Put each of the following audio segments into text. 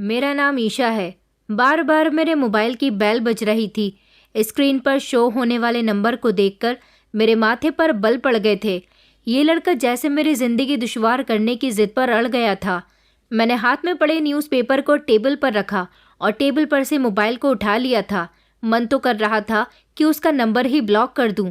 मेरा नाम ईशा है। बार बार मेरे मोबाइल की बेल बज रही थी। स्क्रीन पर शो होने वाले नंबर को देखकर मेरे माथे पर बल पड़ गए थे। ये लड़का जैसे मेरी ज़िंदगी दुश्वार करने की ज़िद पर अड़ गया था। मैंने हाथ में पड़े न्यूज़पेपर को टेबल पर रखा और टेबल पर से मोबाइल को उठा लिया था। मन तो कर रहा था कि उसका नंबर ही ब्लॉक कर दूं,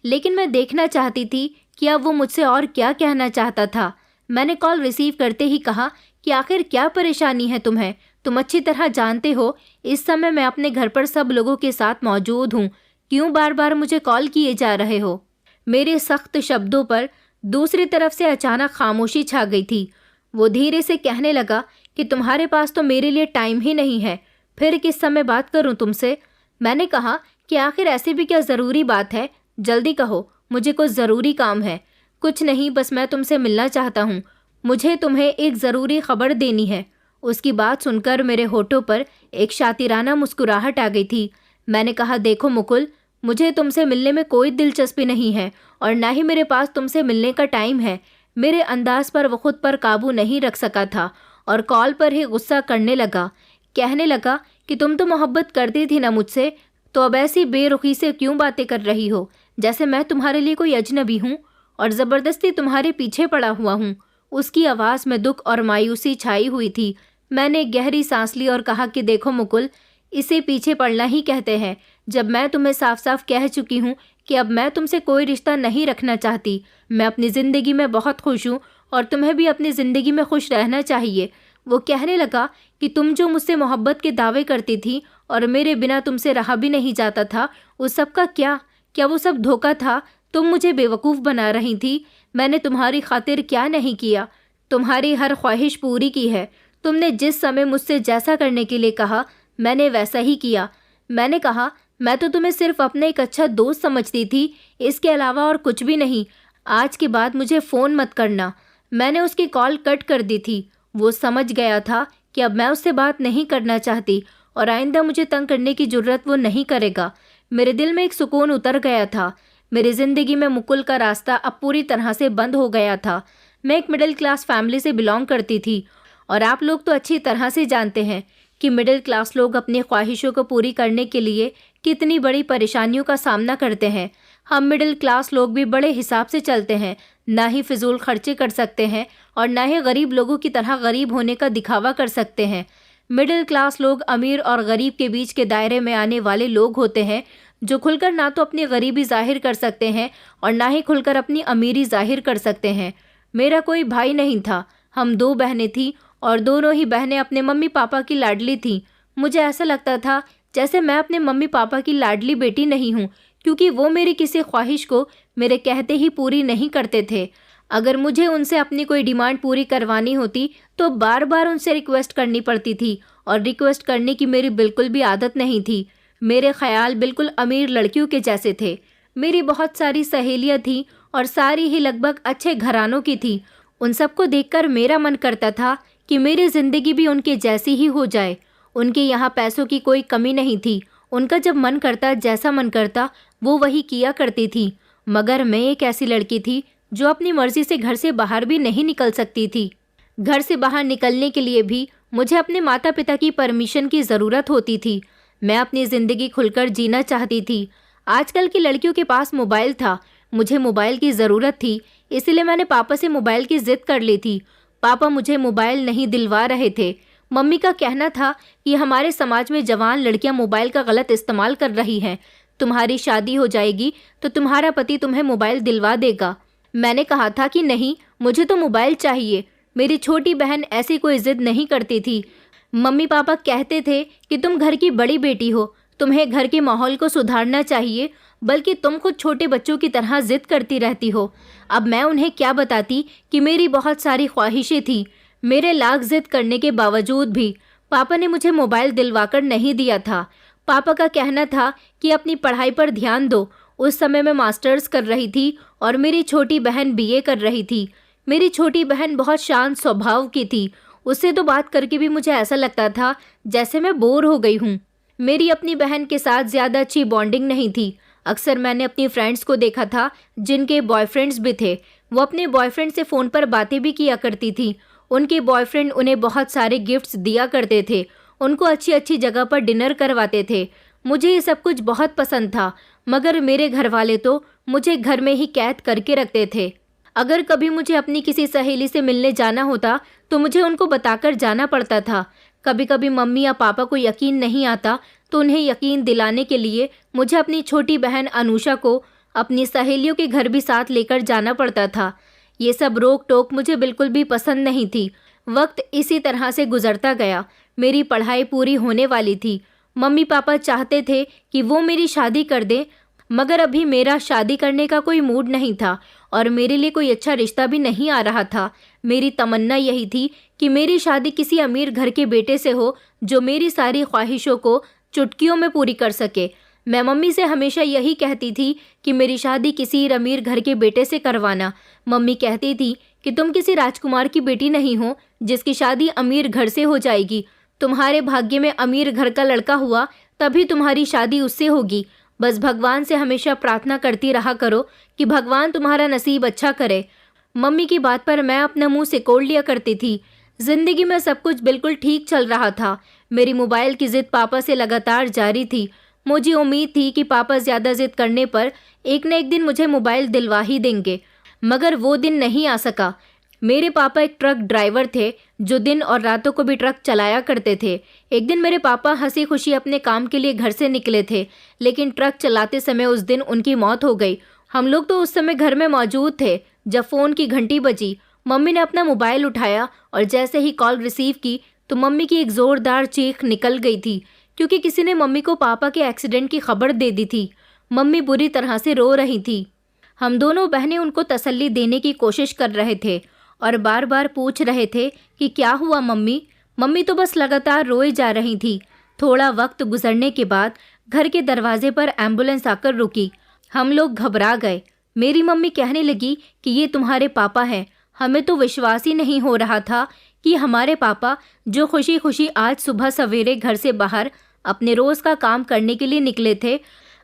लेकिन मैं देखना चाहती थी कि अब वो मुझसे और क्या कहना चाहता था। मैंने कॉल रिसीव करते ही कहा कि आखिर क्या परेशानी है तुम्हें? तुम अच्छी तरह जानते हो इस समय मैं अपने घर पर सब लोगों के साथ मौजूद हूँ। क्यों बार बार मुझे कॉल किए जा रहे हो? मेरे सख्त शब्दों पर दूसरी तरफ से अचानक खामोशी छा गई थी। वो धीरे से कहने लगा कि तुम्हारे पास तो मेरे लिए टाइम ही नहीं है, फिर किस समय बात करूं तुमसे? मैंने कहा कि आखिर ऐसी भी क्या ज़रूरी बात है? जल्दी कहो, मुझे कुछ ज़रूरी काम है। कुछ नहीं, बस मैं तुमसे मिलना चाहता हूँ। मुझे तुम्हें एक ज़रूरी खबर देनी है। उसकी बात सुनकर मेरे होठों पर एक शातिराना मुस्कुराहट आ गई थी। मैंने कहा, देखो मुकुल, मुझे तुमसे मिलने में कोई दिलचस्पी नहीं है और ना ही मेरे पास तुमसे मिलने का टाइम है। मेरे अंदाज पर वो खुद पर काबू नहीं रख सका था और कॉल पर ही गुस्सा करने लगा। कहने लगा कि तुम तो मोहब्बत करती थी ना मुझसे, तो अब ऐसी बेरुखी से क्यों बातें कर रही हो, जैसे मैं तुम्हारे लिए कोई अजनबी हूँ और ज़बरदस्ती तुम्हारे पीछे पड़ा हुआ हूँ। उसकी आवाज़ में दुख और मायूसी छाई हुई थी। मैंने गहरी सांस ली और कहा कि देखो मुकुल, इसे पीछे पड़ना ही कहते हैं। जब मैं तुम्हें साफ साफ कह चुकी हूँ कि अब मैं तुमसे कोई रिश्ता नहीं रखना चाहती। मैं अपनी ज़िंदगी में बहुत खुश हूँ और तुम्हें भी अपनी ज़िंदगी में खुश रहना चाहिए। वो कहने लगा कि तुम जो मुझसे मोहब्बत के दावे करती थी और मेरे बिना तुमसे रहा भी नहीं जाता था, उस सब का क्या वो सब धोखा था? तुम मुझे बेवकूफ़ बना रही थी। मैंने तुम्हारी खातिर क्या नहीं किया? तुम्हारी हर ख्वाहिश पूरी की है। तुमने जिस समय मुझसे जैसा करने के लिए कहा, मैंने वैसा ही किया। मैंने कहा, मैं तो तुम्हें सिर्फ अपना एक अच्छा दोस्त समझती थी, इसके अलावा और कुछ भी नहीं। आज के बाद मुझे फ़ोन मत करना। मैंने उसकी कॉल कट कर दी थी। वो समझ गया था कि अब मैं उससे बात नहीं करना चाहती और आइंदा मुझे तंग करने की ज़रूरत वो नहीं करेगा। मेरे दिल में एक सुकून उतर गया था। मेरी ज़िंदगी में मुकुल का रास्ता अब पूरी तरह से बंद हो गया था। मैं एक मिडिल क्लास फैमिली से बिलोंग करती थी और आप लोग तो अच्छी तरह से जानते हैं कि मिडिल क्लास लोग अपनी ख्वाहिशों को पूरी करने के लिए कितनी बड़ी परेशानियों का सामना करते हैं। हम मिडिल क्लास लोग भी बड़े हिसाब से चलते हैं, ना ही फिजूल खर्चे कर सकते हैं और ना ही गरीब लोगों की तरह गरीब होने का दिखावा कर सकते हैं। मिडिल क्लास लोग अमीर और गरीब के बीच के दायरे में आने वाले लोग होते हैं, जो खुलकर ना तो अपनी गरीबी जाहिर कर सकते हैं और ना ही खुलकर अपनी अमीरी जाहिर कर सकते हैं। मेरा कोई भाई नहीं था, हम 2 बहनें थीं और दोनों ही बहनें अपने मम्मी पापा की लाडली थीं। मुझे ऐसा लगता था जैसे मैं अपने मम्मी पापा की लाडली बेटी नहीं हूँ, क्योंकि वो मेरी किसी ख्वाहिश को मेरे कहते ही पूरी नहीं करते थे। अगर मुझे उनसे अपनी कोई डिमांड पूरी करवानी होती तो बार बार उनसे रिक्वेस्ट करनी पड़ती थी और रिक्वेस्ट करने की मेरी बिल्कुल भी आदत नहीं थी। मेरे ख्याल बिल्कुल अमीर लड़कियों के जैसे थे। मेरी बहुत सारी सहेलियाँ थीं और सारी ही लगभग अच्छे घरानों की थी। उन सबको देखकर मेरा मन करता था कि मेरी ज़िंदगी भी उनके जैसी ही हो जाए। उनके यहाँ पैसों की कोई कमी नहीं थी। उनका जब मन करता, जैसा मन करता, वो वही किया करती थी। मगर मैं एक ऐसी लड़की थी जो अपनी मर्जी से घर से बाहर भी नहीं निकल सकती थी। घर से बाहर निकलने के लिए भी मुझे अपने माता पिता की परमिशन की ज़रूरत होती थी। मैं अपनी ज़िंदगी खुलकर जीना चाहती थी। आजकल की लड़कियों के पास मोबाइल था, मुझे मोबाइल की ज़रूरत थी, इसलिए मैंने पापा से मोबाइल की ज़िद कर ली थी। पापा मुझे मोबाइल नहीं दिलवा रहे थे। मम्मी का कहना था कि हमारे समाज में जवान लड़कियां मोबाइल का गलत इस्तेमाल कर रही हैं। तुम्हारी शादी हो जाएगी तो तुम्हारा पति तुम्हें मोबाइल दिलवा देगा। मैंने कहा था कि नहीं, मुझे तो मोबाइल चाहिए। मेरी छोटी बहन ऐसी कोई ज़िद नहीं करती थी। मम्मी पापा कहते थे कि तुम घर की बड़ी बेटी हो, तुम्हें घर के माहौल को सुधारना चाहिए, बल्कि तुम खुद छोटे बच्चों की तरह ज़िद करती रहती हो। अब मैं उन्हें क्या बताती कि मेरी बहुत सारी ख्वाहिशें थीं। मेरे लाख ज़िद करने के बावजूद भी पापा ने मुझे मोबाइल दिलवाकर नहीं दिया था। पापा का कहना था कि अपनी पढ़ाई पर ध्यान दो। उस समय मैं मास्टर्स कर रही थी और मेरी छोटी बहन बीए कर रही थी। मेरी छोटी बहन बहुत शांत स्वभाव की थी। उससे तो बात करके भी मुझे ऐसा लगता था जैसे मैं बोर हो गई हूँ। मेरी अपनी बहन के साथ ज़्यादा अच्छी बॉन्डिंग नहीं थी। अक्सर मैंने अपनी फ्रेंड्स को देखा था जिनके बॉयफ्रेंड्स भी थे। वो अपने बॉयफ्रेंड से फ़ोन पर बातें भी किया करती थी। उनके बॉयफ्रेंड उन्हें बहुत सारे गिफ्ट्स दिया करते थे, उनको अच्छी अच्छी जगह पर डिनर करवाते थे। मुझे ये सब कुछ बहुत पसंद था, मगर मेरे घर वाले तो मुझे घर में ही कैद करके रखते थे। अगर कभी मुझे अपनी किसी सहेली से मिलने जाना होता तो मुझे उनको बताकर जाना पड़ता था। कभी कभी मम्मी या पापा को यकीन नहीं आता तो उन्हें यकीन दिलाने के लिए मुझे अपनी छोटी बहन अनुषा को अपनी सहेलियों के घर भी साथ लेकर जाना पड़ता था। ये सब रोक टोक मुझे बिल्कुल भी पसंद नहीं थी। वक्त इसी तरह से गुजरता गया। मेरी पढ़ाई पूरी होने वाली थी। मम्मी पापा चाहते थे कि वो मेरी शादी कर दें, मगर अभी मेरा शादी करने का कोई मूड नहीं था और मेरे लिए कोई अच्छा रिश्ता भी नहीं आ रहा था। मेरी तमन्ना यही थी कि मेरी शादी किसी अमीर घर के बेटे से हो जो मेरी सारी ख्वाहिशों को चुटकियों में पूरी कर सके। मैं मम्मी से हमेशा यही कहती थी कि मेरी शादी किसी अमीर घर के बेटे से करवाना। मम्मी कहती थी कि तुम किसी राजकुमार की बेटी नहीं हो जिसकी शादी अमीर घर से हो जाएगी। तुम्हारे भाग्य में अमीर घर का लड़का हुआ तभी तुम्हारी शादी उससे होगी। बस भगवान से हमेशा प्रार्थना करती रहा करो कि भगवान तुम्हारा नसीब अच्छा करे। मम्मी की बात पर मैं अपना मुंह सिकोड़ लिया करती थी। जिंदगी में सब कुछ बिल्कुल ठीक चल रहा था। मेरी मोबाइल की जिद पापा से लगातार जारी थी। मुझे उम्मीद थी कि पापा ज़्यादा जिद करने पर एक न एक दिन मुझे मोबाइल दिलवा ही देंगे, मगर वो दिन नहीं आ सका। मेरे पापा एक ट्रक ड्राइवर थे जो दिन और रातों को भी ट्रक चलाया करते थे। एक दिन मेरे पापा हंसी खुशी अपने काम के लिए घर से निकले थे, लेकिन ट्रक चलाते समय उस दिन उनकी मौत हो गई। हम लोग तो उस समय घर में मौजूद थे जब फ़ोन की घंटी बजी। मम्मी ने अपना मोबाइल उठाया और जैसे ही कॉल रिसीव की तो मम्मी की एक ज़ोरदार चीख निकल गई थी, क्योंकि किसी ने मम्मी को पापा के एक्सीडेंट की खबर दे दी थी। मम्मी बुरी तरह से रो रही थी। हम दोनों बहनें उनको तसल्ली देने की कोशिश कर रहे थे और बार बार पूछ रहे थे कि क्या हुआ मम्मी। मम्मी तो बस लगातार रोए जा रही थी। थोड़ा वक्त गुजरने के बाद घर के दरवाजे पर एम्बुलेंस आकर रुकी। हम लोग घबरा गए। मेरी मम्मी कहने लगी कि ये तुम्हारे पापा हैं। हमें तो विश्वास ही नहीं हो रहा था कि हमारे पापा, जो खुशी खुशी आज सुबह सवेरे घर से बाहर अपने रोज़ का काम करने के लिए निकले थे,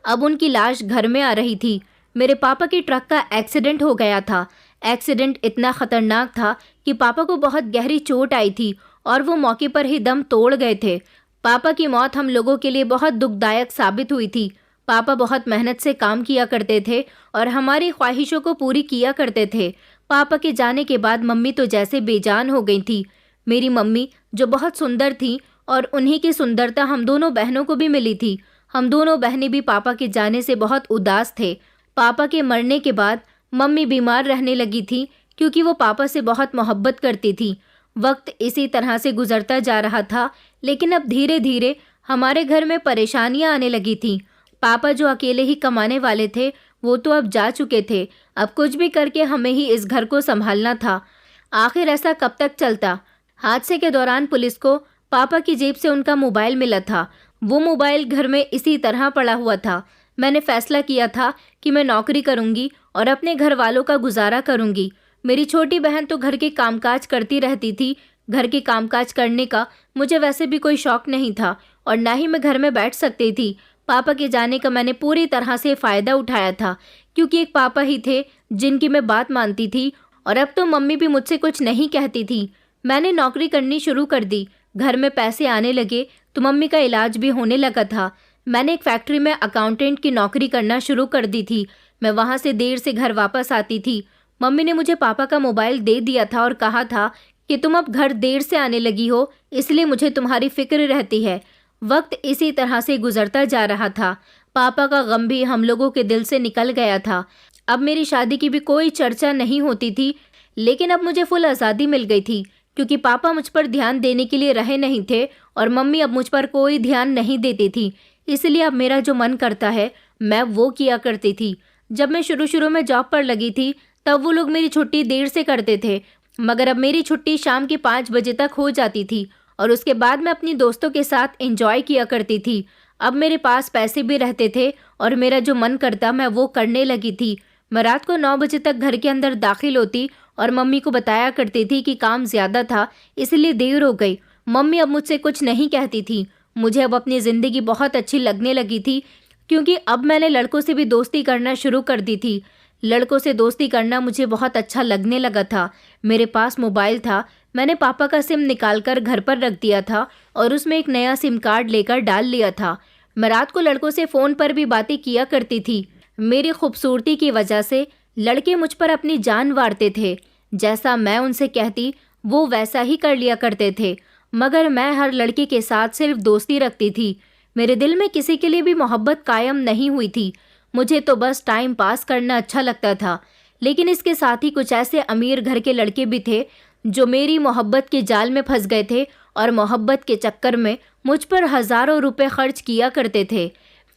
अब उनकी लाश घर में आ रही थी। मेरे पापा की ट्रक का एक्सीडेंट हो गया था। एक्सीडेंट इतना ख़तरनाक था कि पापा को बहुत गहरी चोट आई थी और वो मौके पर ही दम तोड़ गए थे। पापा की मौत हम लोगों के लिए बहुत दुखदायक साबित हुई थी। पापा बहुत मेहनत से काम किया करते थे और हमारी ख्वाहिशों को पूरी किया करते थे। पापा के जाने के बाद मम्मी तो जैसे बेजान हो गई थी। मेरी मम्मी जो बहुत सुंदर थी और उन्हीं की सुंदरता हम दोनों बहनों को भी मिली थी। हम दोनों बहनें भी पापा के जाने से बहुत उदास थे। पापा के मरने के बाद मम्मी बीमार रहने लगी थी क्योंकि वो पापा से बहुत मोहब्बत करती थी। वक्त इसी तरह से गुजरता जा रहा था, लेकिन अब धीरे धीरे हमारे घर में परेशानियां आने लगी थीं। पापा जो अकेले ही कमाने वाले थे वो तो अब जा चुके थे। अब कुछ भी करके हमें ही इस घर को संभालना था। आखिर ऐसा कब तक चलता। हादसे के दौरान पुलिस को पापा की जेब से उनका मोबाइल मिला था। वो मोबाइल घर में इसी तरह पड़ा हुआ था। मैंने फैसला किया था कि मैं नौकरी करूंगी और अपने घर वालों का गुजारा करूंगी। मेरी छोटी बहन तो घर के कामकाज करती रहती थी। घर के कामकाज करने का मुझे वैसे भी कोई शौक नहीं था और ना ही मैं घर में बैठ सकती थी। पापा के जाने का मैंने पूरी तरह से फ़ायदा उठाया था, क्योंकि एक पापा ही थे जिनकी मैं बात मानती थी और अब तो मम्मी भी मुझसे कुछ नहीं कहती थी। मैंने नौकरी करनी शुरू कर दी। घर में पैसे आने लगे तो मम्मी का इलाज भी होने लगा था। मैंने एक फैक्ट्री में अकाउंटेंट की नौकरी करना शुरू कर दी थी। मैं वहाँ से देर से घर वापस आती थी। मम्मी ने मुझे पापा का मोबाइल दे दिया था और कहा था कि तुम अब घर देर से आने लगी हो, इसलिए मुझे तुम्हारी फिक्र रहती है। वक्त इसी तरह से गुजरता जा रहा था। पापा का गम भी हम लोगों के दिल से निकल गया था। अब मेरी शादी की भी कोई चर्चा नहीं होती थी, लेकिन अब मुझे फुल आज़ादी मिल गई थी, क्योंकि पापा मुझ पर ध्यान देने के लिए रहे नहीं थे और मम्मी अब मुझ पर कोई ध्यान नहीं देती थी। इसलिए अब मेरा जो मन करता है मैं वो किया करती थी। जब मैं शुरू में जॉब पर लगी थी तब वो लोग मेरी छुट्टी देर से करते थे, मगर अब मेरी छुट्टी शाम के 5 बजे तक हो जाती थी और उसके बाद मैं अपनी दोस्तों के साथ एंजॉय किया करती थी। अब मेरे पास पैसे भी रहते थे और मेरा जो मन करता मैं वो करने लगी थी। मैं रात को 9 बजे तक घर के अंदर दाखिल होती और मम्मी को बताया करती थी कि काम ज़्यादा था इसलिए देर हो गई। मम्मी अब मुझसे कुछ नहीं कहती थी। मुझे अब अपनी ज़िंदगी बहुत अच्छी लगने लगी थी, क्योंकि अब मैंने लड़कों से भी दोस्ती करना शुरू कर दी थी। लड़कों से दोस्ती करना मुझे बहुत अच्छा लगने लगा था। मेरे पास मोबाइल था। मैंने पापा का सिम निकालकर घर पर रख दिया था और उसमें एक नया सिम कार्ड लेकर डाल लिया था। मैं रात को लड़कों से फ़ोन पर भी बातें किया करती थी। मेरी खूबसूरती की वजह से लड़के मुझ पर अपनी जान वारते थे। जैसा मैं उनसे कहती वो वैसा ही कर लिया करते थे, मगर मैं हर लड़के के साथ सिर्फ दोस्ती रखती थी। मेरे दिल में किसी के लिए भी मोहब्बत कायम नहीं हुई थी। मुझे तो बस टाइम पास करना अच्छा लगता था। लेकिन इसके साथ ही कुछ ऐसे अमीर घर के लड़के भी थे जो मेरी मोहब्बत के जाल में फंस गए थे और मोहब्बत के चक्कर में मुझ पर हज़ारों रुपए खर्च किया करते थे।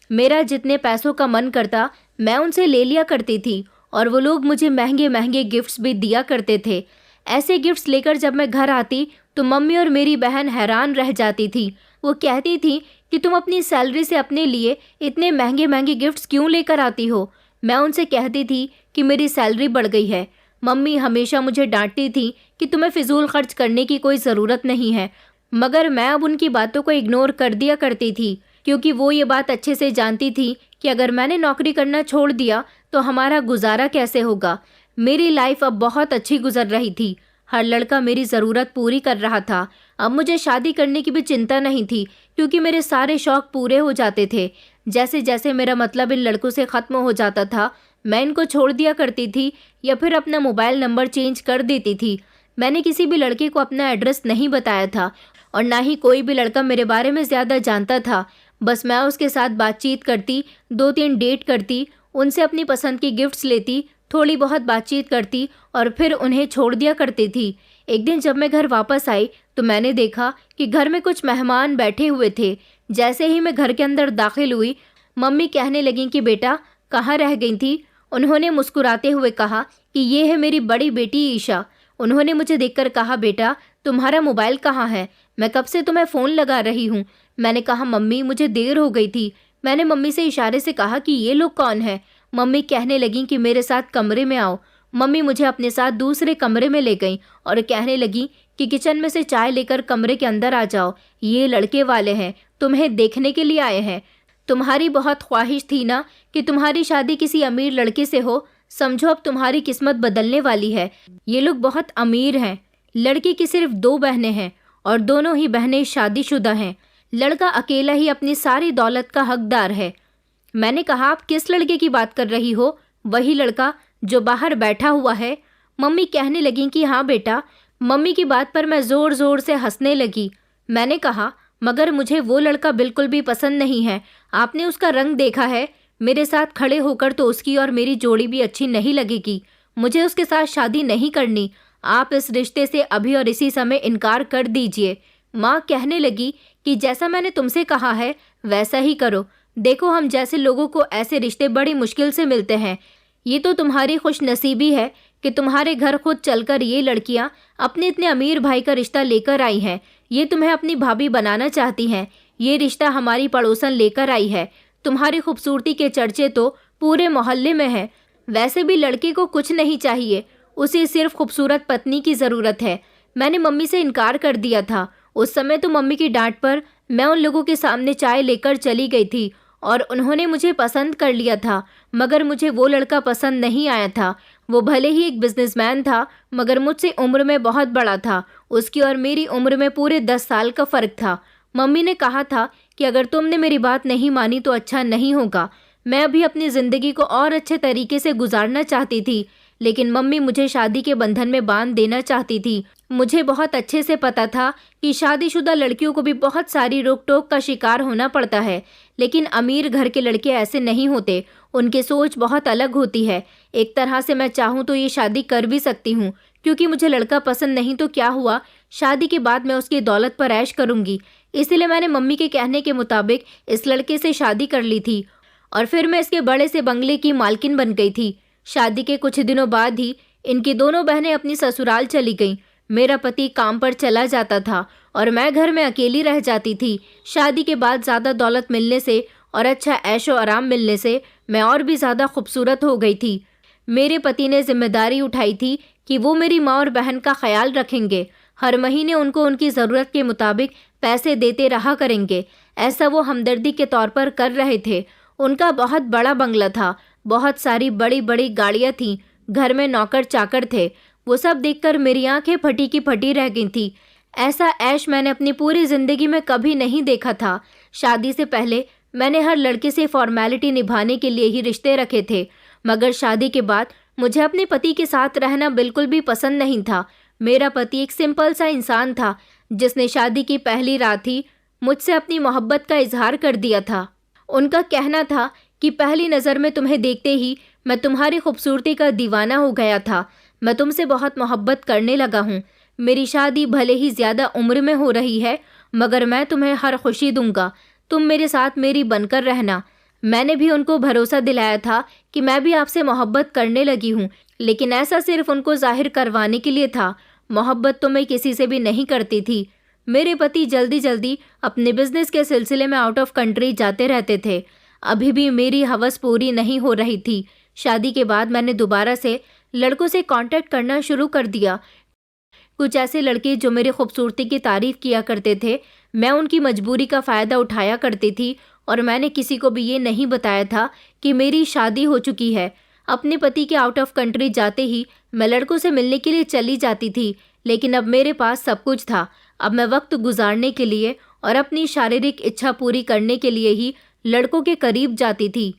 मेरा जितने पैसों का मन करता मैं उनसे ले लिया करती थी और वो लोग मुझे महंगे महंगे गिफ्ट्स भी दिया करते थे। ऐसे गिफ्ट्स लेकर जब मैं घर आती तो मम्मी और मेरी बहन हैरान रह जाती थी। वो कहती थी कि तुम अपनी सैलरी से अपने लिए इतने महंगे महंगे गिफ्ट्स क्यों लेकर आती हो। मैं उनसे कहती थी कि मेरी सैलरी बढ़ गई है। मम्मी हमेशा मुझे डांटती थी कि तुम्हें फिजूल खर्च करने की कोई ज़रूरत नहीं है, मगर मैं अब उनकी बातों को इग्नोर कर दिया करती थी, क्योंकि वो ये बात अच्छे से जानती थी कि अगर मैंने नौकरी करना छोड़ दिया तो हमारा गुजारा कैसे होगा। मेरी लाइफ अब बहुत अच्छी गुजर रही थी। हर लड़का मेरी ज़रूरत पूरी कर रहा था। अब मुझे शादी करने की भी चिंता नहीं थी, क्योंकि मेरे सारे शौक़ पूरे हो जाते थे। जैसे जैसे मेरा मतलब इन लड़कों से ख़त्म हो जाता था, मैं इनको छोड़ दिया करती थी या फिर अपना मोबाइल नंबर चेंज कर देती थी। मैंने किसी भी लड़के को अपना एड्रेस नहीं बताया था और ना ही कोई भी लड़का मेरे बारे में ज़्यादा जानता था। बस मैं उसके साथ बातचीत करती, 2-3 डेट करती, उनसे अपनी पसंद की गिफ्ट्स लेती, थोड़ी बहुत बातचीत करती और फिर उन्हें छोड़ दिया करती थी। एक दिन जब मैं घर वापस आई तो मैंने देखा कि घर में कुछ मेहमान बैठे हुए थे। जैसे ही मैं घर के अंदर दाखिल हुई, मम्मी कहने लगीं कि बेटा कहाँ रह गई थी। उन्होंने मुस्कुराते हुए कहा कि ये है मेरी बड़ी बेटी ईशा। उन्होंने मुझे देखकर कहा, बेटा तुम्हारा मोबाइल कहाँ है? मैं कब से तुम्हें फ़ोन लगा रही हूँ। मैंने कहा, मम्मी मुझे देर हो गई थी। मैंने मम्मी से इशारे से कहा कि ये लोग कौन है। मम्मी कहने लगीं कि मेरे साथ कमरे में आओ। मम्मी मुझे अपने साथ दूसरे कमरे में ले गईं और कहने लगीं कि किचन में से चाय लेकर कमरे के अंदर आ जाओ। ये लड़के वाले हैं, तुम्हें देखने के लिए आए हैं। तुम्हारी बहुत ख्वाहिश थी ना कि तुम्हारी शादी किसी अमीर लड़के से हो। समझो अब तुम्हारी किस्मत बदलने वाली है। ये लोग बहुत अमीर हैं। लड़की की सिर्फ 2 बहनें हैं और दोनों ही बहनें शादीशुदा हैं। लड़का अकेला ही अपनी सारी दौलत का हकदार है। मैंने कहा, आप किस लड़के की बात कर रही हो? वही लड़का जो बाहर बैठा हुआ है। मम्मी कहने लगीं कि हाँ बेटा। मम्मी की बात पर मैं ज़ोर ज़ोर से हंसने लगी। मैंने कहा, मगर मुझे वो लड़का बिल्कुल भी पसंद नहीं है। आपने उसका रंग देखा है? मेरे साथ खड़े होकर तो उसकी और मेरी जोड़ी भी अच्छी नहीं लगेगी। मुझे उसके साथ शादी नहीं करनी। आप इस रिश्ते से अभी और इसी समय इनकार कर दीजिए। माँ कहने लगी कि जैसा मैंने तुमसे कहा है वैसा ही करो। देखो, हम जैसे लोगों को ऐसे रिश्ते बड़ी मुश्किल से मिलते हैं। ये तो तुम्हारी खुशनसीबी है कि तुम्हारे घर खुद चलकर ये लड़कियां अपने इतने अमीर भाई का रिश्ता लेकर आई हैं। ये तुम्हें अपनी भाभी बनाना चाहती हैं। ये रिश्ता हमारी पड़ोसन लेकर आई है। तुम्हारी खूबसूरती के चर्चे तो पूरे मोहल्ले में हैं। वैसे भी लड़के को कुछ नहीं चाहिए, उसे सिर्फ खूबसूरत पत्नी की ज़रूरत है। मैंने मम्मी से इनकार कर दिया था। उस समय तो मम्मी की डांट पर मैं उन लोगों के सामने चाय लेकर चली गई थी और उन्होंने मुझे पसंद कर लिया था, मगर मुझे वो लड़का पसंद नहीं आया था। वो भले ही एक बिजनेसमैन था, मगर मुझसे उम्र में बहुत बड़ा था। उसकी और मेरी उम्र में पूरे 10 साल का फ़र्क था। मम्मी ने कहा था कि अगर तुमने मेरी बात नहीं मानी तो अच्छा नहीं होगा। मैं अभी अपनी ज़िंदगी को और अच्छे तरीके से गुजारना चाहती थी, लेकिन मम्मी मुझे शादी के बंधन में बांध देना चाहती थी। मुझे बहुत अच्छे से पता था कि शादीशुदा लड़कियों को भी बहुत सारी रोक टोक का शिकार होना पड़ता है, लेकिन अमीर घर के लड़के ऐसे नहीं होते। उनकी सोच बहुत अलग होती है। एक तरह से मैं चाहूँ तो ये शादी कर भी सकती हूँ, क्योंकि मुझे लड़का पसंद नहीं तो क्या हुआ, शादी के बाद मैं उसकी दौलत पर ऐश करूँगी। इसलिए मैंने मम्मी के कहने के मुताबिक इस लड़के से शादी कर ली थी और फिर मैं इसके बड़े से बंगले की मालकिन बन गई थी। शादी के कुछ दिनों बाद ही इनकी दोनों बहनें अपनी ससुराल चली गईं। मेरा पति काम पर चला जाता था और मैं घर में अकेली रह जाती थी। शादी के बाद ज़्यादा दौलत मिलने से और अच्छा ऐशो आराम मिलने से मैं और भी ज़्यादा खूबसूरत हो गई थी। मेरे पति ने जिम्मेदारी उठाई थी कि वो मेरी माँ और बहन का ख्याल रखेंगे। हर महीने उनको उनकी ज़रूरत के मुताबिक पैसे देते रहा करेंगे। ऐसा वो हमदर्दी के तौर पर कर रहे थे। उनका बहुत बड़ा बंगला था, बहुत सारी बड़ी बड़ी गाड़ियाँ थीं, घर में नौकर चाकर थे। वो सब देखकर मेरी आंखें फटी की फटी रह गई थी। ऐसा ऐश मैंने अपनी पूरी ज़िंदगी में कभी नहीं देखा था। शादी से पहले मैंने हर लड़के से फॉर्मेलिटी निभाने के लिए ही रिश्ते रखे थे, मगर शादी के बाद मुझे अपने पति के साथ रहना बिल्कुल भी पसंद नहीं था। मेरा पति एक सिंपल सा इंसान था जिसने शादी की पहली रात ही मुझसे अपनी मोहब्बत का इजहार कर दिया था। उनका कहना था कि पहली नज़र में तुम्हें देखते ही मैं तुम्हारी खूबसूरती का दीवाना हो गया था। मैं तुमसे बहुत मोहब्बत करने लगा हूँ। मेरी शादी भले ही ज़्यादा उम्र में हो रही है, मगर मैं तुम्हें हर खुशी दूंगा। तुम मेरे साथ मेरी बनकर रहना। मैंने भी उनको भरोसा दिलाया था कि मैं भी आपसे मोहब्बत करने लगी हूँ, लेकिन ऐसा सिर्फ उनको जाहिर करवाने के लिए था। मोहब्बत तो मैं किसी से भी नहीं करती थी। मेरे पति जल्दी जल्दी अपने बिजनेस के सिलसिले में आउट ऑफ कंट्री जाते रहते थे। अभी भी मेरी हवस पूरी नहीं हो रही थी। शादी के बाद मैंने दोबारा से लड़कों से कांटेक्ट करना शुरू कर दिया। कुछ ऐसे लड़के जो मेरी खूबसूरती की तारीफ किया करते थे, मैं उनकी मजबूरी का फ़ायदा उठाया करती थी और मैंने किसी को भी ये नहीं बताया था कि मेरी शादी हो चुकी है। अपने पति के आउट ऑफ कंट्री जाते ही मैं लड़कों से मिलने के लिए चली जाती थी, लेकिन अब मेरे पास सब कुछ था। अब मैं वक्त गुजारने के लिए और अपनी शारीरिक इच्छा पूरी करने के लिए ही लड़कों के करीब जाती थी।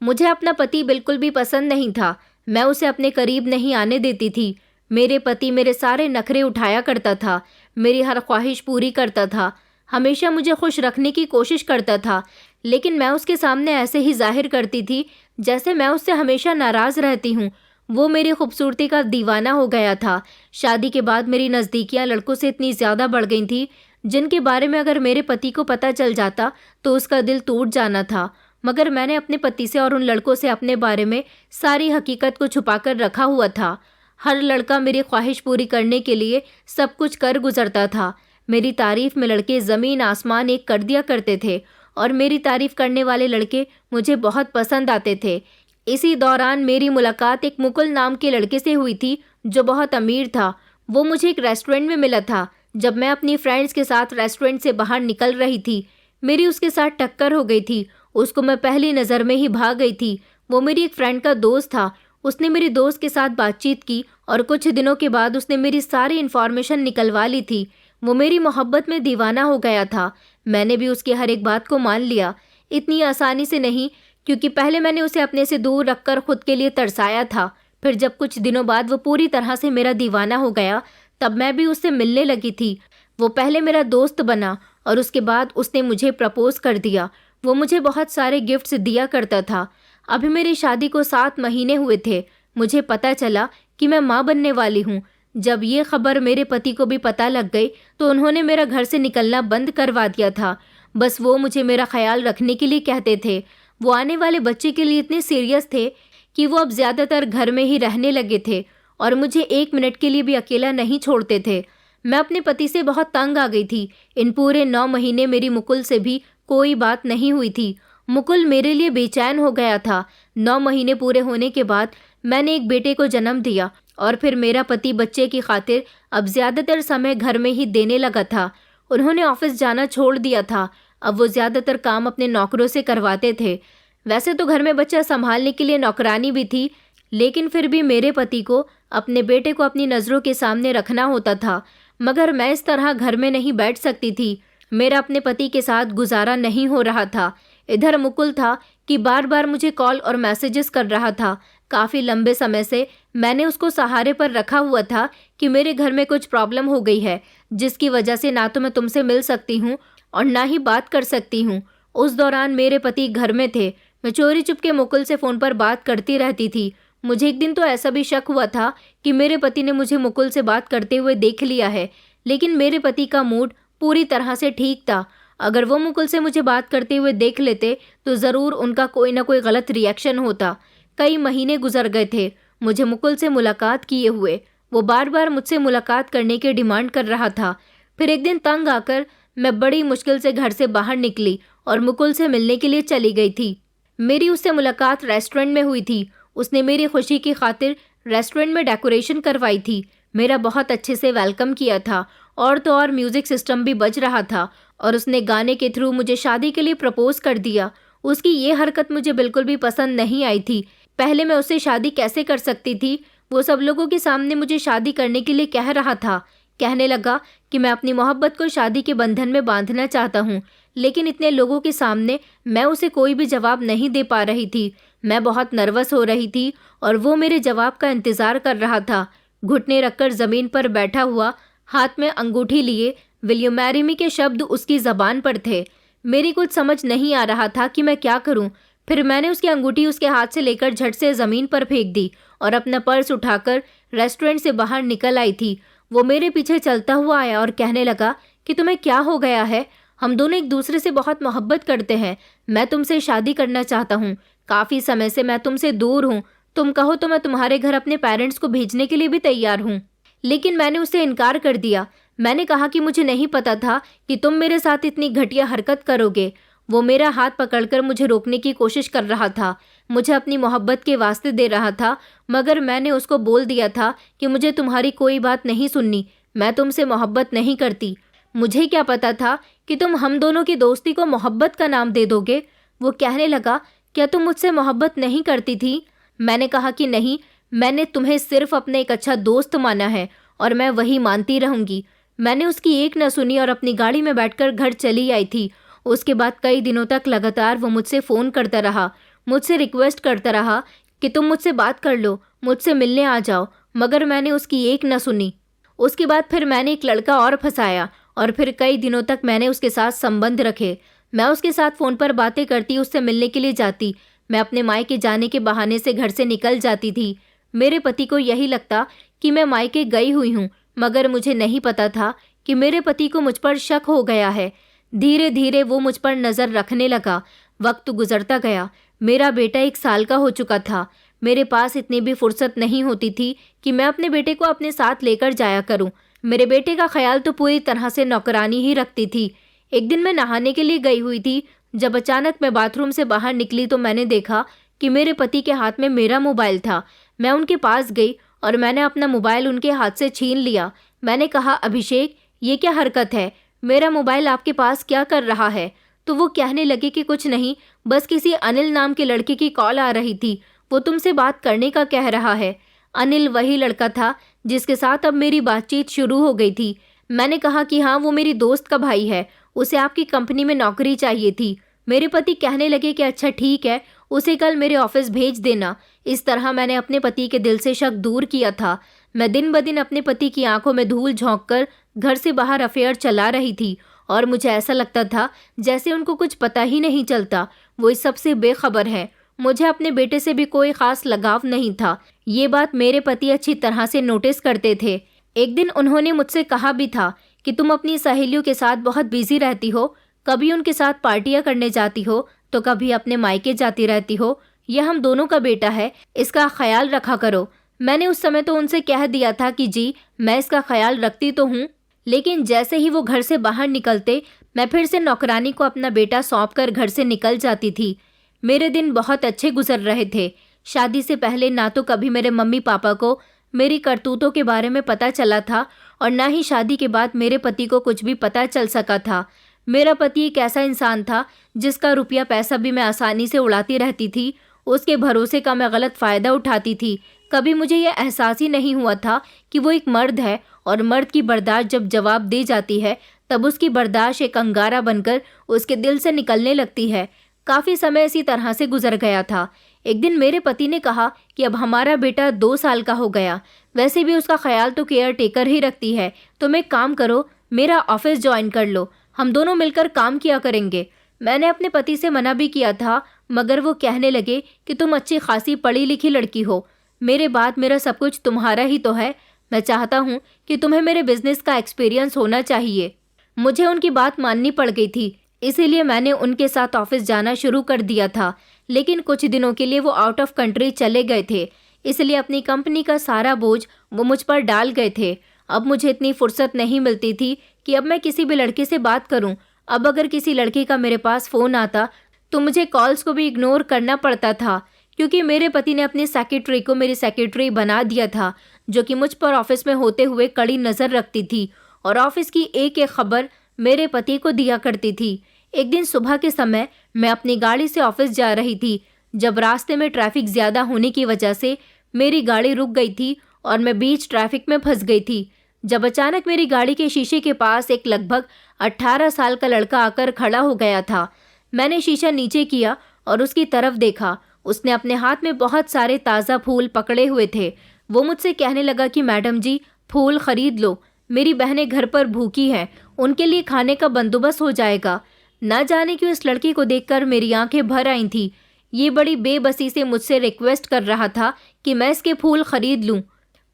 मुझे अपना पति बिल्कुल भी पसंद नहीं था। मैं उसे अपने करीब नहीं आने देती थी। मेरे पति मेरे सारे नखरे उठाया करता था, मेरी हर ख्वाहिश पूरी करता था, हमेशा मुझे खुश रखने की कोशिश करता था, लेकिन मैं उसके सामने ऐसे ही जाहिर करती थी जैसे मैं उससे हमेशा नाराज़ रहती हूँ। वो मेरी खूबसूरती का दीवाना हो गया था। शादी के बाद मेरी नज़दीकियाँ लड़कों से इतनी ज़्यादा बढ़ गई थी जिनके बारे में अगर मेरे पति को पता चल जाता तो उसका दिल टूट जाना था। मगर मैंने अपने पति से और उन लड़कों से अपने बारे में सारी हकीकत को छुपाकर रखा हुआ था। हर लड़का मेरी ख्वाहिश पूरी करने के लिए सब कुछ कर गुजरता था। मेरी तारीफ में लड़के ज़मीन आसमान एक कर दिया करते थे और मेरी तारीफ करने वाले लड़के मुझे बहुत पसंद आते थे। इसी दौरान मेरी मुलाकात एक मुकुल नाम के लड़के से हुई थी जो बहुत अमीर था। वो मुझे एक रेस्टोरेंट में मिला था जब मैं अपनी फ्रेंड्स के साथ रेस्टोरेंट से बाहर निकल रही थी। मेरी उसके साथ टक्कर हो गई थी। उसको मैं पहली नज़र में ही भाग गई थी। वो मेरी एक फ्रेंड का दोस्त था। उसने मेरी दोस्त के साथ बातचीत की और कुछ दिनों के बाद उसने मेरी सारी इन्फॉर्मेशन निकलवा ली थी। वो मेरी मोहब्बत में दीवाना हो गया था। मैंने भी उसकी हर एक बात को मान लिया। इतनी आसानी से नहीं, क्योंकि पहले मैंने उसे अपने से दूर रखकर खुद के लिए तरसाया था। फिर जब कुछ दिनों बाद वो पूरी तरह से मेरा दीवाना हो गया, तब मैं भी उससे मिलने लगी थी। वो पहले मेरा दोस्त बना और उसके बाद उसने मुझे प्रपोज कर दिया। वो मुझे बहुत सारे गिफ्ट्स दिया करता था। अभी मेरी शादी को 7 महीने हुए थे। मुझे पता चला कि मैं माँ बनने वाली हूँ। जब ये खबर मेरे पति को भी पता लग गई तो उन्होंने मेरा घर से निकलना बंद करवा दिया था। बस वो मुझे मेरा ख्याल रखने के लिए कहते थे। वो आने वाले बच्चे के लिए इतने सीरियस थे कि वो अब ज़्यादातर घर में ही रहने लगे थे और मुझे 1 मिनट के लिए भी अकेला नहीं छोड़ते थे। मैं अपने पति से बहुत तंग आ गई थी। इन पूरे 9 महीने मेरी मुकुल से भी कोई बात नहीं हुई थी। मुकुल मेरे लिए बेचैन हो गया था। 9 महीने पूरे होने के बाद मैंने एक बेटे को जन्म दिया और फिर मेरा पति बच्चे की खातिर अब ज़्यादातर समय घर में ही देने लगा था। उन्होंने ऑफिस जाना छोड़ दिया था। अब वो ज़्यादातर काम अपने नौकरों से करवाते थे। वैसे तो घर में बच्चा संभालने के लिए नौकरानी भी थी, लेकिन फिर भी मेरे पति को अपने बेटे को अपनी नज़रों के सामने रखना होता था। मगर मैं इस तरह घर में नहीं बैठ सकती थी। मेरा अपने पति के साथ गुजारा नहीं हो रहा था। इधर मुकुल था कि बार बार मुझे कॉल और मैसेजेस कर रहा था। काफ़ी लंबे समय से मैंने उसको सहारे पर रखा हुआ था कि मेरे घर में कुछ प्रॉब्लम हो गई है, जिसकी वजह से ना तो मैं तुमसे मिल सकती हूँ और ना ही बात कर सकती हूँ। उस दौरान मेरे पति घर में थे। मैं चोरी चुपके मुकुल से फ़ोन पर बात करती रहती थी। मुझे एक दिन तो ऐसा भी शक हुआ था कि मेरे पति ने मुझे मुकुल से बात करते हुए देख लिया है, लेकिन मेरे पति का मूड पूरी तरह से ठीक था। अगर वो मुकुल से मुझे बात करते हुए देख लेते तो ज़रूर उनका कोई ना कोई गलत रिएक्शन होता। कई महीने गुजर गए थे मुझे मुकुल से मुलाकात किए हुए। वो बार बार मुझसे मुलाकात करने की डिमांड कर रहा था। फिर एक दिन तंग आकर मैं बड़ी मुश्किल से घर से बाहर निकली और मुकुल से मिलने के लिए चली गई थी। मेरी उससे मुलाकात रेस्टोरेंट में हुई थी। उसने मेरी खुशी की खातिर रेस्टोरेंट में डेकोरेशन करवाई थी। मेरा बहुत अच्छे से वेलकम किया था और तो और म्यूज़िक सिस्टम भी बज रहा था और उसने गाने के थ्रू मुझे शादी के लिए प्रपोज कर दिया। उसकी ये हरकत मुझे बिल्कुल भी पसंद नहीं आई थी। पहले मैं उससे शादी कैसे कर सकती थी, वो सब लोगों के सामने मुझे शादी करने के लिए कह रहा था। कहने लगा कि मैं अपनी मोहब्बत को शादी के बंधन में बांधना चाहता हूँ, लेकिन इतने लोगों के सामने मैं उसे कोई भी जवाब नहीं दे पा रही थी। मैं बहुत नर्वस हो रही थी और वो मेरे जवाब का इंतज़ार कर रहा था। घुटने रखकर ज़मीन पर बैठा हुआ, हाथ में अंगूठी लिए, विल यू मैरी मी के शब्द उसकी ज़बान पर थे। मेरी कुछ समझ नहीं आ रहा था कि मैं क्या करूं। फिर मैंने उसकी अंगूठी उसके हाथ से लेकर झट से ज़मीन पर फेंक दी और अपना पर्स उठाकर रेस्टोरेंट से बाहर निकल आई थी। वो मेरे पीछे चलता हुआ आया और कहने लगा कि तुम्हें क्या हो गया है? हम दोनों एक दूसरे से बहुत मोहब्बत करते हैं। मैं तुमसे शादी करना चाहता हूँ। काफ़ी समय से मैं तुमसे दूर हूँ। तुम कहो तो मैं तुम्हारे घर अपने पेरेंट्स को भेजने के लिए भी तैयार हूँ। लेकिन मैंने उसे इनकार कर दिया। मैंने कहा कि मुझे नहीं पता था कि तुम मेरे साथ इतनी घटिया हरकत करोगे। वो मेरा हाथ पकड़कर मुझे रोकने की कोशिश कर रहा था, मुझे अपनी मोहब्बत के वास्ते दे रहा था, मगर मैंने उसको बोल दिया था कि मुझे तुम्हारी कोई बात नहीं सुननी। मैं तुमसे मोहब्बत नहीं करती। मुझे क्या पता था कि तुम हम दोनों की दोस्ती को मोहब्बत का नाम दे दोगे। वो कहने लगा, क्या तुम मुझसे मोहब्बत नहीं करती थी? मैंने कहा कि नहीं, मैंने तुम्हें सिर्फ अपने एक अच्छा दोस्त माना है और मैं वही मानती रहूंगी। मैंने उसकी एक न सुनी और अपनी गाड़ी में बैठकर घर चली आई थी। उसके बाद कई दिनों तक लगातार वो मुझसे फ़ोन करता रहा, मुझसे रिक्वेस्ट करता रहा कि तुम मुझसे बात कर लो, मुझसे मिलने आ जाओ, मगर मैंने उसकी एक न सुनी। उसके बाद फिर मैंने एक लड़का और फंसाया और फिर कई दिनों तक मैंने उसके साथ संबंध रखे। मैं उसके साथ फ़ोन पर बातें करती, उससे मिलने के लिए जाती। मैं अपने मायके जाने के बहाने से घर से निकल जाती थी। मेरे पति को यही लगता कि मैं मायके गई हुई हूँ, मगर मुझे नहीं पता था कि मेरे पति को मुझ पर शक हो गया है। धीरे धीरे वो मुझ पर नज़र रखने लगा। वक्त गुजरता गया। मेरा बेटा 1 साल का हो चुका था। मेरे पास इतनी भी फुर्सत नहीं होती थी कि मैं अपने बेटे को अपने साथ लेकर जाया करूं। मेरे बेटे का ख्याल तो पूरी तरह से नौकरानी ही रखती थी। एक दिन मैं नहाने के लिए गई हुई थी। जब अचानक मैं बाथरूम से बाहर निकली तो मैंने देखा कि मेरे पति के हाथ में मेरा मोबाइल था। मैं उनके पास गई और मैंने अपना मोबाइल उनके हाथ से छीन लिया। मैंने कहा, अभिषेक, ये क्या हरकत है? मेरा मोबाइल आपके पास क्या कर रहा है? तो वो कहने लगे कि कुछ नहीं, बस किसी अनिल नाम के लड़के की कॉल आ रही थी, वो तुमसे बात करने का कह रहा है। अनिल वही लड़का था जिसके साथ अब मेरी बातचीत शुरू हो गई थी। मैंने कहा कि हाँ, वो मेरी दोस्त का भाई है, उसे आपकी कंपनी में नौकरी चाहिए थी। मेरे पति कहने लगे कि अच्छा ठीक है, उसे कल मेरे ऑफिस भेज देना। इस तरह मैंने अपने पति के दिल से शक दूर किया था। मैं दिन ब दिन अपने पति की आंखों में धूल झोंककर घर से बाहर अफेयर चला रही थी और मुझे ऐसा लगता था जैसे उनको कुछ पता ही नहीं चलता। वो इस सब से बेखबर है। मुझे अपने बेटे से भी कोई खास लगाव नहीं था। ये बात मेरे पति अच्छी तरह से नोटिस करते थे। एक दिन उन्होंने मुझसे कहा भी था कि तुम अपनी सहेलियों के साथ बहुत बिजी रहती हो, कभी उनके साथ पार्टियां करने जाती हो तो कभी अपने मायके जाती रहती हो। यह हम दोनों का बेटा है, इसका ख्याल रखा करो। मैंने उस समय तो उनसे कह दिया था कि जी, मैं इसका ख्याल रखती तो हूँ, लेकिन जैसे ही वो घर से बाहर निकलते मैं फिर से नौकरानी को अपना बेटा सौंप कर घर से निकल जाती थी। मेरे दिन बहुत अच्छे गुजर रहे थे। शादी से पहले ना तो कभी मेरे मम्मी पापा को मेरी करतूतों के बारे में पता चला था और ना ही शादी के बाद मेरे पति को कुछ भी पता चल सका था। मेरा पति एक ऐसा इंसान था जिसका रुपया पैसा भी मैं आसानी से उड़ाती रहती थी। उसके भरोसे का मैं गलत फ़ायदा उठाती थी। कभी मुझे यह एहसास ही नहीं हुआ था कि वो एक मर्द है और मर्द की बर्दाश्त जब जवाब दे जाती है तब उसकी बर्दाश्त एक अंगारा बनकर उसके दिल से निकलने लगती है। काफ़ी समय इसी तरह से गुजर गया था। एक दिन मेरे पति ने कहा कि अब हमारा बेटा 2 साल का हो गया, वैसे भी उसका ख्याल तो केयर टेकर ही रखती है, तुम एक काम करो, मेरा ऑफिस ज्वाइन कर लो, हम दोनों मिलकर काम किया करेंगे। मैंने अपने पति से मना भी किया था, मगर वो कहने लगे कि तुम अच्छी खासी पढ़ी लिखी लड़की हो, मेरे बाद मेरा सब कुछ तुम्हारा ही तो है। मैं चाहता हूँ कि तुम्हें मेरे बिजनेस का एक्सपीरियंस होना चाहिए। मुझे उनकी बात माननी पड़ गई थी, इसीलिए मैंने उनके साथ ऑफिस जाना शुरू कर दिया था। लेकिन कुछ दिनों के लिए वो आउट ऑफ कंट्री चले गए थे, इसलिए अपनी कंपनी का सारा बोझ वो मुझ पर डाल गए थे। अब मुझे इतनी फुर्सत नहीं मिलती थी कि अब मैं किसी भी लड़के से बात करूं। अब अगर किसी लड़के का मेरे पास फ़ोन आता तो मुझे कॉल्स को भी इग्नोर करना पड़ता था, क्योंकि मेरे पति ने अपनी सेक्रेटरी को मेरी सेक्रेटरी बना दिया था, जो कि मुझ पर ऑफिस में होते हुए कड़ी नज़र रखती थी और ऑफिस की एक एक खबर मेरे पति को दिया करती थी। एक दिन सुबह के समय मैं अपनी गाड़ी से ऑफिस जा रही थी, जब रास्ते में ट्रैफिक ज़्यादा होने की वजह से मेरी गाड़ी रुक गई थी और मैं बीच ट्रैफिक में फंस गई थी, जब अचानक मेरी गाड़ी के शीशे के पास एक लगभग 18 साल का लड़का आकर खड़ा हो गया था। मैंने शीशा नीचे किया और उसकी तरफ देखा। उसने अपने हाथ में बहुत सारे ताज़ा फूल पकड़े हुए थे। वो मुझसे कहने लगा कि मैडम जी, फूल खरीद लो, मेरी बहनें घर पर भूखी हैं, उनके लिए खाने का बंदोबस्त हो जाएगा। न जाने क्यों इस लड़की को देखकर मेरी आंखें भर आई थी। ये बड़ी बेबसी से मुझसे रिक्वेस्ट कर रहा था कि मैं इसके फूल खरीद लूं।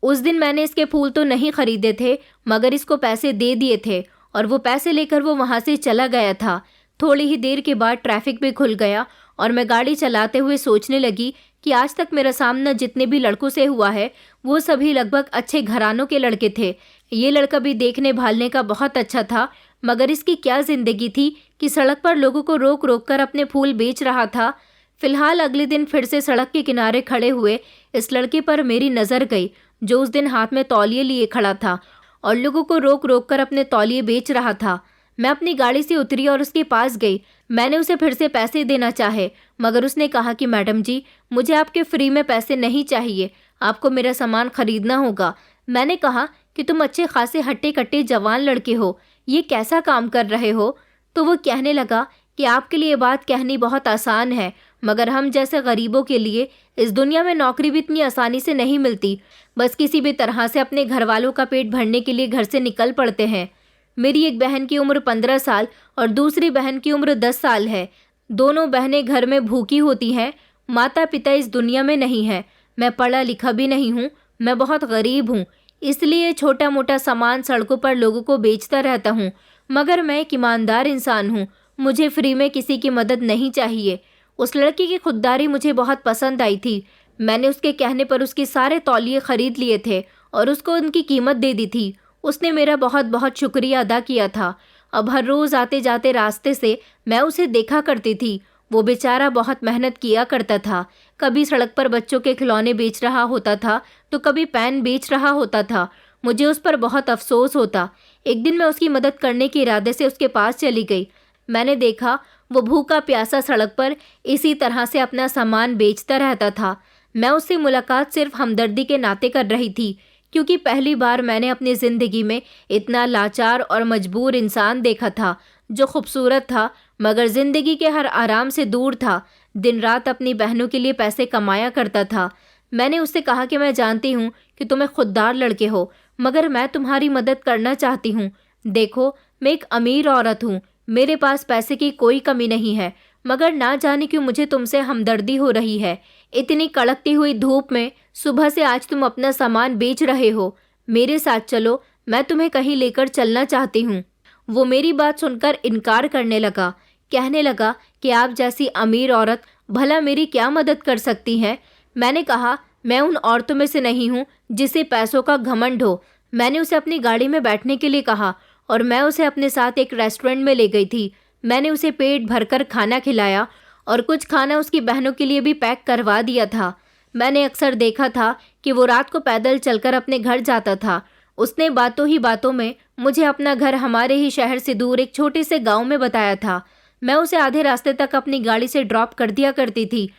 उस दिन मैंने इसके फूल तो नहीं खरीदे थे, मगर इसको पैसे दे दिए थे और वो पैसे लेकर वो वहाँ से चला गया था। थोड़ी ही देर के बाद ट्रैफिक भी खुल गया और मैं गाड़ी चलाते हुए सोचने लगी कि आज तक मेरा सामना जितने भी लड़कों से हुआ है वो सभी लगभग अच्छे घरानों के लड़के थे। ये लड़का भी देखने भालने का बहुत अच्छा था, मगर इसकी क्या जिंदगी थी कि सड़क पर लोगों को रोक रोक कर अपने फूल बेच रहा था। फिलहाल अगले दिन फिर से सड़क के किनारे खड़े हुए इस लड़के पर मेरी नज़र गई, जो उस दिन हाथ में तौलिए लिए खड़ा था और लोगों को रोक रोक कर अपने तौलिए बेच रहा था। मैं अपनी गाड़ी से उतरी और उसके पास गई। मैंने उसे फिर से पैसे देना चाहे, मगर उसने कहा कि मैडम जी, मुझे आपके फ्री में पैसे नहीं चाहिए, आपको मेरा सामान खरीदना होगा। मैंने कहा कि तुम अच्छे खासे हट्टे कट्टे जवान लड़के हो, ये कैसा काम कर रहे हो? तो वो कहने लगा कि आपके लिए बात कहनी बहुत आसान है, मगर हम जैसे गरीबों के लिए इस दुनिया में नौकरी भी इतनी आसानी से नहीं मिलती। बस किसी भी तरह से अपने घर वालों का पेट भरने के लिए घर से निकल पड़ते हैं। मेरी एक बहन की उम्र 15 साल और दूसरी बहन की उम्र 10 साल है। दोनों बहनें घर में भूखी होती हैं। माता पिता इस दुनिया में नहीं है। मैं पढ़ा लिखा भी नहीं हूँ, मैं बहुत गरीब हूँ, इसलिए छोटा मोटा सामान सड़कों पर लोगों को बेचता रहता हूँ। मगर मैं एक ईमानदार इंसान हूँ, मुझे फ्री में किसी की मदद नहीं चाहिए। उस लड़की की खुददारी मुझे बहुत पसंद आई थी। मैंने उसके कहने पर उसके सारे तौलिए खरीद लिए थे और उसको उनकी कीमत दे दी थी। उसने मेरा बहुत बहुत शुक्रिया अदा किया था। अब हर रोज़ आते जाते रास्ते से मैं उसे देखा करती थी। वो बेचारा बहुत मेहनत किया करता था। कभी सड़क पर बच्चों के खिलौने बेच रहा होता था तो कभी पेन बेच रहा होता था। मुझे उस पर बहुत अफसोस होता। एक दिन मैं उसकी मदद करने के इरादे से उसके पास चली गई। मैंने देखा वो भूखा प्यासा सड़क पर इसी तरह से अपना सामान बेचता रहता था। मैं उससे मुलाकात सिर्फ हमदर्दी के नाते कर रही थी, क्योंकि पहली बार मैंने अपनी ज़िंदगी में इतना लाचार और मजबूर इंसान देखा था, जो खूबसूरत था मगर ज़िंदगी के हर आराम से दूर था। दिन रात अपनी बहनों के लिए पैसे कमाया करता था। मैंने उससे कहा कि मैं जानती हूँ कि तुम एक खुददार लड़के हो, मगर मैं तुम्हारी मदद करना चाहती हूँ। देखो, मैं एक अमीर औरत हूँ, मेरे पास पैसे की कोई कमी नहीं है, मगर ना जाने क्यों मुझे तुमसे हमदर्दी हो रही है। इतनी कड़कती हुई धूप में सुबह से आज तुम अपना सामान बेच रहे हो। मेरे साथ चलो, मैं तुम्हें कहीं लेकर चलना चाहती हूँ। वो मेरी बात सुनकर इनकार करने लगा। कहने लगा कि आप जैसी अमीर औरत भला मेरी क्या मदद कर सकती हैं। मैंने कहा, मैं उन औरतों में से नहीं हूँ जिसे पैसों का घमंड हो। मैंने उसे अपनी गाड़ी में बैठने के लिए कहा और मैं उसे अपने साथ एक रेस्टोरेंट में ले गई थी। मैंने उसे पेट भरकर खाना खिलाया और कुछ खाना उसकी बहनों के लिए भी पैक करवा दिया था। मैंने अक्सर देखा था कि वो रात को पैदल चलकर अपने घर जाता था। उसने बातों ही बातों में मुझे अपना घर हमारे ही शहर से दूर एक छोटे से गांव में बताया था। मैं उसे आधे रास्ते तक अपनी गाड़ी से ड्रॉप कर दिया करती थी।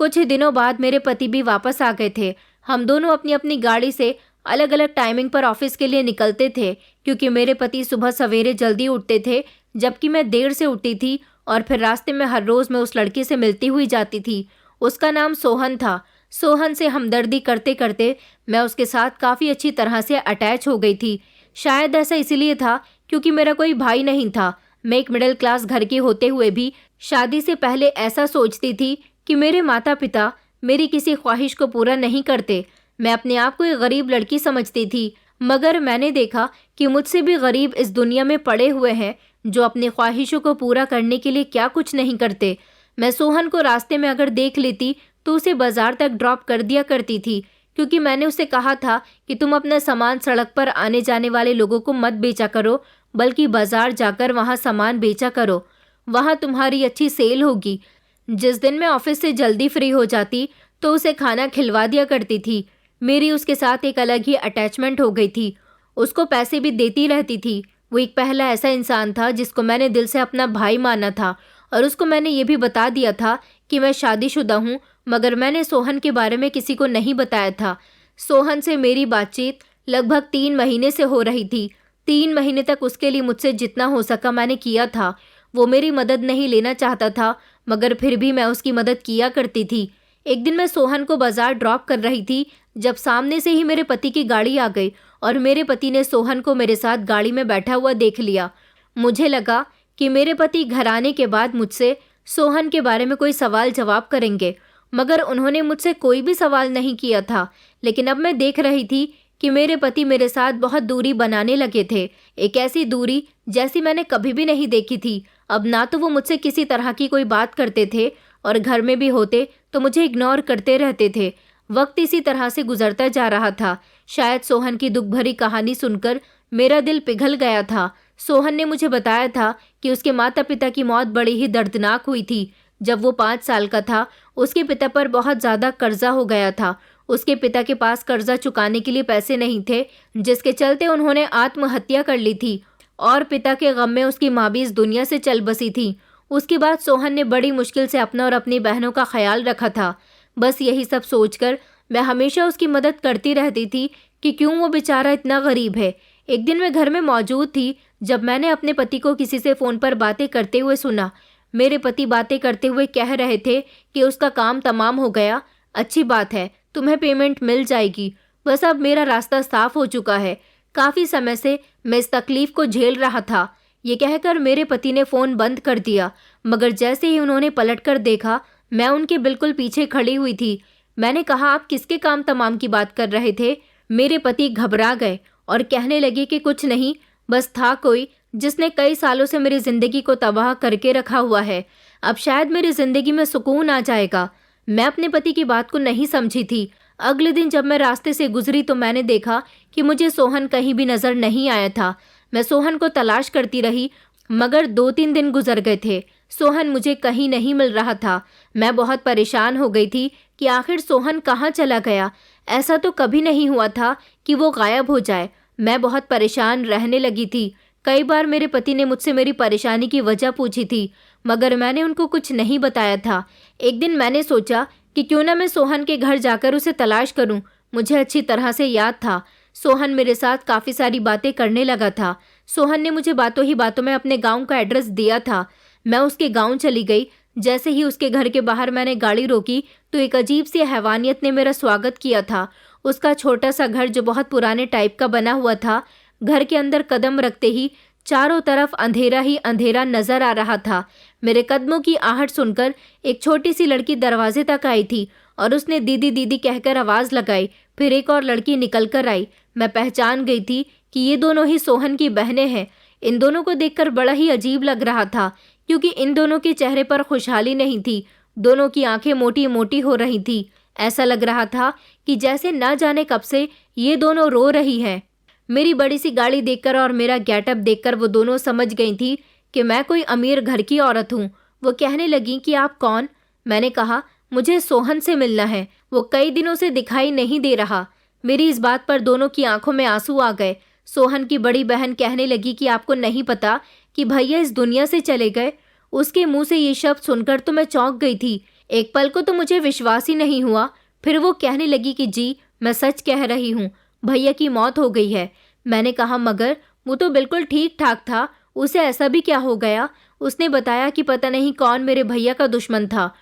कुछ ही दिनों बाद मेरे पति भी वापस आ गए थे। हम दोनों अपनी अपनी गाड़ी से अलग अलग टाइमिंग पर ऑफिस के लिए निकलते थे, क्योंकि मेरे पति सुबह सवेरे जल्दी उठते थे जबकि मैं देर से उठती थी। और फिर रास्ते में हर रोज़ मैं उस लड़की से मिलती हुई जाती थी। उसका नाम सोहन था। सोहन से हमदर्दी करते करते मैं उसके साथ काफ़ी अच्छी तरह से अटैच हो गई थी। शायद ऐसा इसलिए था क्योंकि मेरा कोई भाई नहीं था। मैं एक मिडिल क्लास घर की होते हुए भी शादी से पहले ऐसा सोचती थी कि मेरे माता पिता मेरी किसी ख्वाहिश को पूरा नहीं करते। मैं अपने आप को एक गरीब लड़की समझती थी, मगर मैंने देखा कि मुझसे भी गरीब इस दुनिया में पड़े हुए हैं जो अपनी ख्वाहिशों को पूरा करने के लिए क्या कुछ नहीं करते। मैं सोहन को रास्ते में अगर देख लेती तो उसे बाजार तक ड्रॉप कर दिया करती थी, क्योंकि मैंने उसे कहा था कि तुम अपना सामान सड़क पर आने जाने वाले लोगों को मत बेचा करो, बल्कि बाजार जाकर वहाँ सामान बेचा करो। वहाँ तुम्हारी अच्छी सेल होगी। जिस दिन मैं ऑफिस से जल्दी फ्री हो जाती तो उसे खाना खिलवा दिया करती थी। मेरी उसके साथ एक अलग ही अटैचमेंट हो गई थी। उसको पैसे भी देती रहती थी। वो एक पहला ऐसा इंसान था जिसको मैंने दिल से अपना भाई माना था, और उसको मैंने ये भी बता दिया था कि मैं शादीशुदा हूँ मगर मैंने सोहन के बारे में किसी को नहीं बताया था। सोहन से मेरी बातचीत लगभग 3 महीने से हो रही थी। 3 महीने तक उसके लिए मुझसे जितना हो सका मैंने किया था। वो मेरी मदद नहीं लेना चाहता था, मगर फिर भी मैं उसकी मदद किया करती थी। एक दिन मैं सोहन को बाजार ड्रॉप कर रही थी जब सामने से ही मेरे पति की गाड़ी आ गई और मेरे पति ने सोहन को मेरे साथ गाड़ी में बैठा हुआ देख लिया। मुझे लगा कि मेरे पति घर आने के बाद मुझसे सोहन के बारे में कोई सवाल जवाब करेंगे, मगर उन्होंने मुझसे कोई भी सवाल नहीं किया था। लेकिन अब मैं देख रही थी कि मेरे पति मेरे साथ बहुत दूरी बनाने लगे थे, एक ऐसी दूरी जैसी मैंने कभी भी नहीं देखी थी। अब ना तो वो मुझसे किसी तरह की कोई बात करते थे और घर में भी होते तो मुझे इग्नोर करते रहते थे। वक्त इसी तरह से गुजरता जा रहा था। शायद सोहन की दुख भरी कहानी सुनकर मेरा दिल पिघल गया था। सोहन ने मुझे बताया था कि उसके माता पिता की मौत बड़ी ही दर्दनाक हुई थी। जब वो 5 साल का था, उसके पिता पर बहुत ज़्यादा कर्जा हो गया था। उसके पिता के पास कर्जा चुकाने के लिए पैसे नहीं थे, जिसके चलते उन्होंने आत्महत्या कर ली थी और पिता के गम में उसकी माँ भी इस दुनिया से चल बसी थी। उसके बाद सोहन ने बड़ी मुश्किल से अपना और अपनी बहनों का ख्याल रखा था। बस यही सब सोचकर मैं हमेशा उसकी मदद करती रहती थी कि क्यों वो बेचारा इतना गरीब है। एक दिन मैं घर में मौजूद थी जब मैंने अपने पति को किसी से फ़ोन पर बातें करते हुए सुना। मेरे पति बातें करते हुए कह रहे थे कि उसका काम तमाम हो गया, अच्छी बात है, तुम्हें पेमेंट मिल जाएगी, बस अब मेरा रास्ता साफ हो चुका है। काफ़ी समय से मैं इस तकलीफ़ को झेल रहा था। ये कहकर मेरे पति ने फ़ोन बंद कर दिया, मगर जैसे ही उन्होंने पलटकर देखा, मैं उनके बिल्कुल पीछे खड़ी हुई थी। मैंने कहा, आप किसके काम तमाम की बात कर रहे थे? मेरे पति घबरा गए और कहने लगे कि कुछ नहीं, बस था कोई जिसने कई सालों से मेरी ज़िंदगी को तबाह करके रखा हुआ है। अब शायद मेरी ज़िंदगी में सुकून आ जाएगा। मैं अपने पति की बात को नहीं समझी थी। अगले दिन जब मैं रास्ते से गुजरी तो मैंने देखा कि मुझे सोहन कहीं भी नज़र नहीं आया था। मैं सोहन को तलाश करती रही, मगर 2-3 दिन गुजर गए थे। सोहन मुझे कहीं नहीं मिल रहा था। मैं बहुत परेशान हो गई थी कि आखिर सोहन कहाँ चला गया। ऐसा तो कभी नहीं हुआ था कि वो गायब हो जाए। मैं बहुत परेशान रहने लगी थी। कई बार मेरे पति ने मुझसे मेरी परेशानी की वजह पूछी थी, मगर मैंने उनको कुछ नहीं बताया था। एक दिन मैंने सोचा कि क्यों ना मैं सोहन के घर जाकर उसे तलाश करूं। मुझे अच्छी तरह से याद था, सोहन मेरे साथ काफ़ी सारी बातें करने लगा था। सोहन ने मुझे बातों ही बातों में अपने गांव का एड्रेस दिया था। मैं उसके गांव चली गई। जैसे ही उसके घर के बाहर मैंने गाड़ी रोकी तो एक अजीब सी हैवानियत ने मेरा स्वागत किया था। उसका छोटा सा घर जो बहुत पुराने टाइप का बना हुआ था, घर के अंदर कदम रखते ही चारों तरफ अंधेरा ही अंधेरा नजर आ रहा था। मेरे कदमों की आहट सुनकर एक छोटी सी लड़की दरवाजे तक आई थी और उसने दीदी दीदी कहकर आवाज़ लगाई। फिर एक और लड़की निकल कर आई। मैं पहचान गई थी कि ये दोनों ही सोहन की बहनें हैं। इन दोनों को देखकर बड़ा ही अजीब लग रहा था, क्योंकि इन दोनों के चेहरे पर खुशहाली नहीं थी। दोनों की आंखें मोटी मोटी हो रही थी। ऐसा लग रहा था कि जैसे ना जाने कब से ये दोनों रो रही हैं। मेरी बड़ी सी गाड़ी देखकर और मेरा गेटअप देखकर वो दोनों समझ गई थी कि मैं कोई अमीर घर की औरत हूँ। वो कहने लगी कि आप कौन? मैंने कहा, मुझे सोहन से मिलना है, वो कई दिनों से दिखाई नहीं दे रहा। मेरी इस बात पर दोनों की आंखों में आंसू आ गए। सोहन की बड़ी बहन कहने लगी कि आपको नहीं पता कि भैया इस दुनिया से चले गए। उसके मुंह से ये शब्द सुनकर तो मैं चौंक गई थी। एक पल को तो मुझे विश्वास ही नहीं हुआ। फिर वो कहने लगी कि जी, मैं सच कह रही हूँ, भैया की मौत हो गई है। मैंने कहा, मगर वो तो बिल्कुल ठीक ठाक था, उसे ऐसा भी क्या हो गया? उसने बताया कि पता नहीं कौन मेरे भैया का दुश्मन था।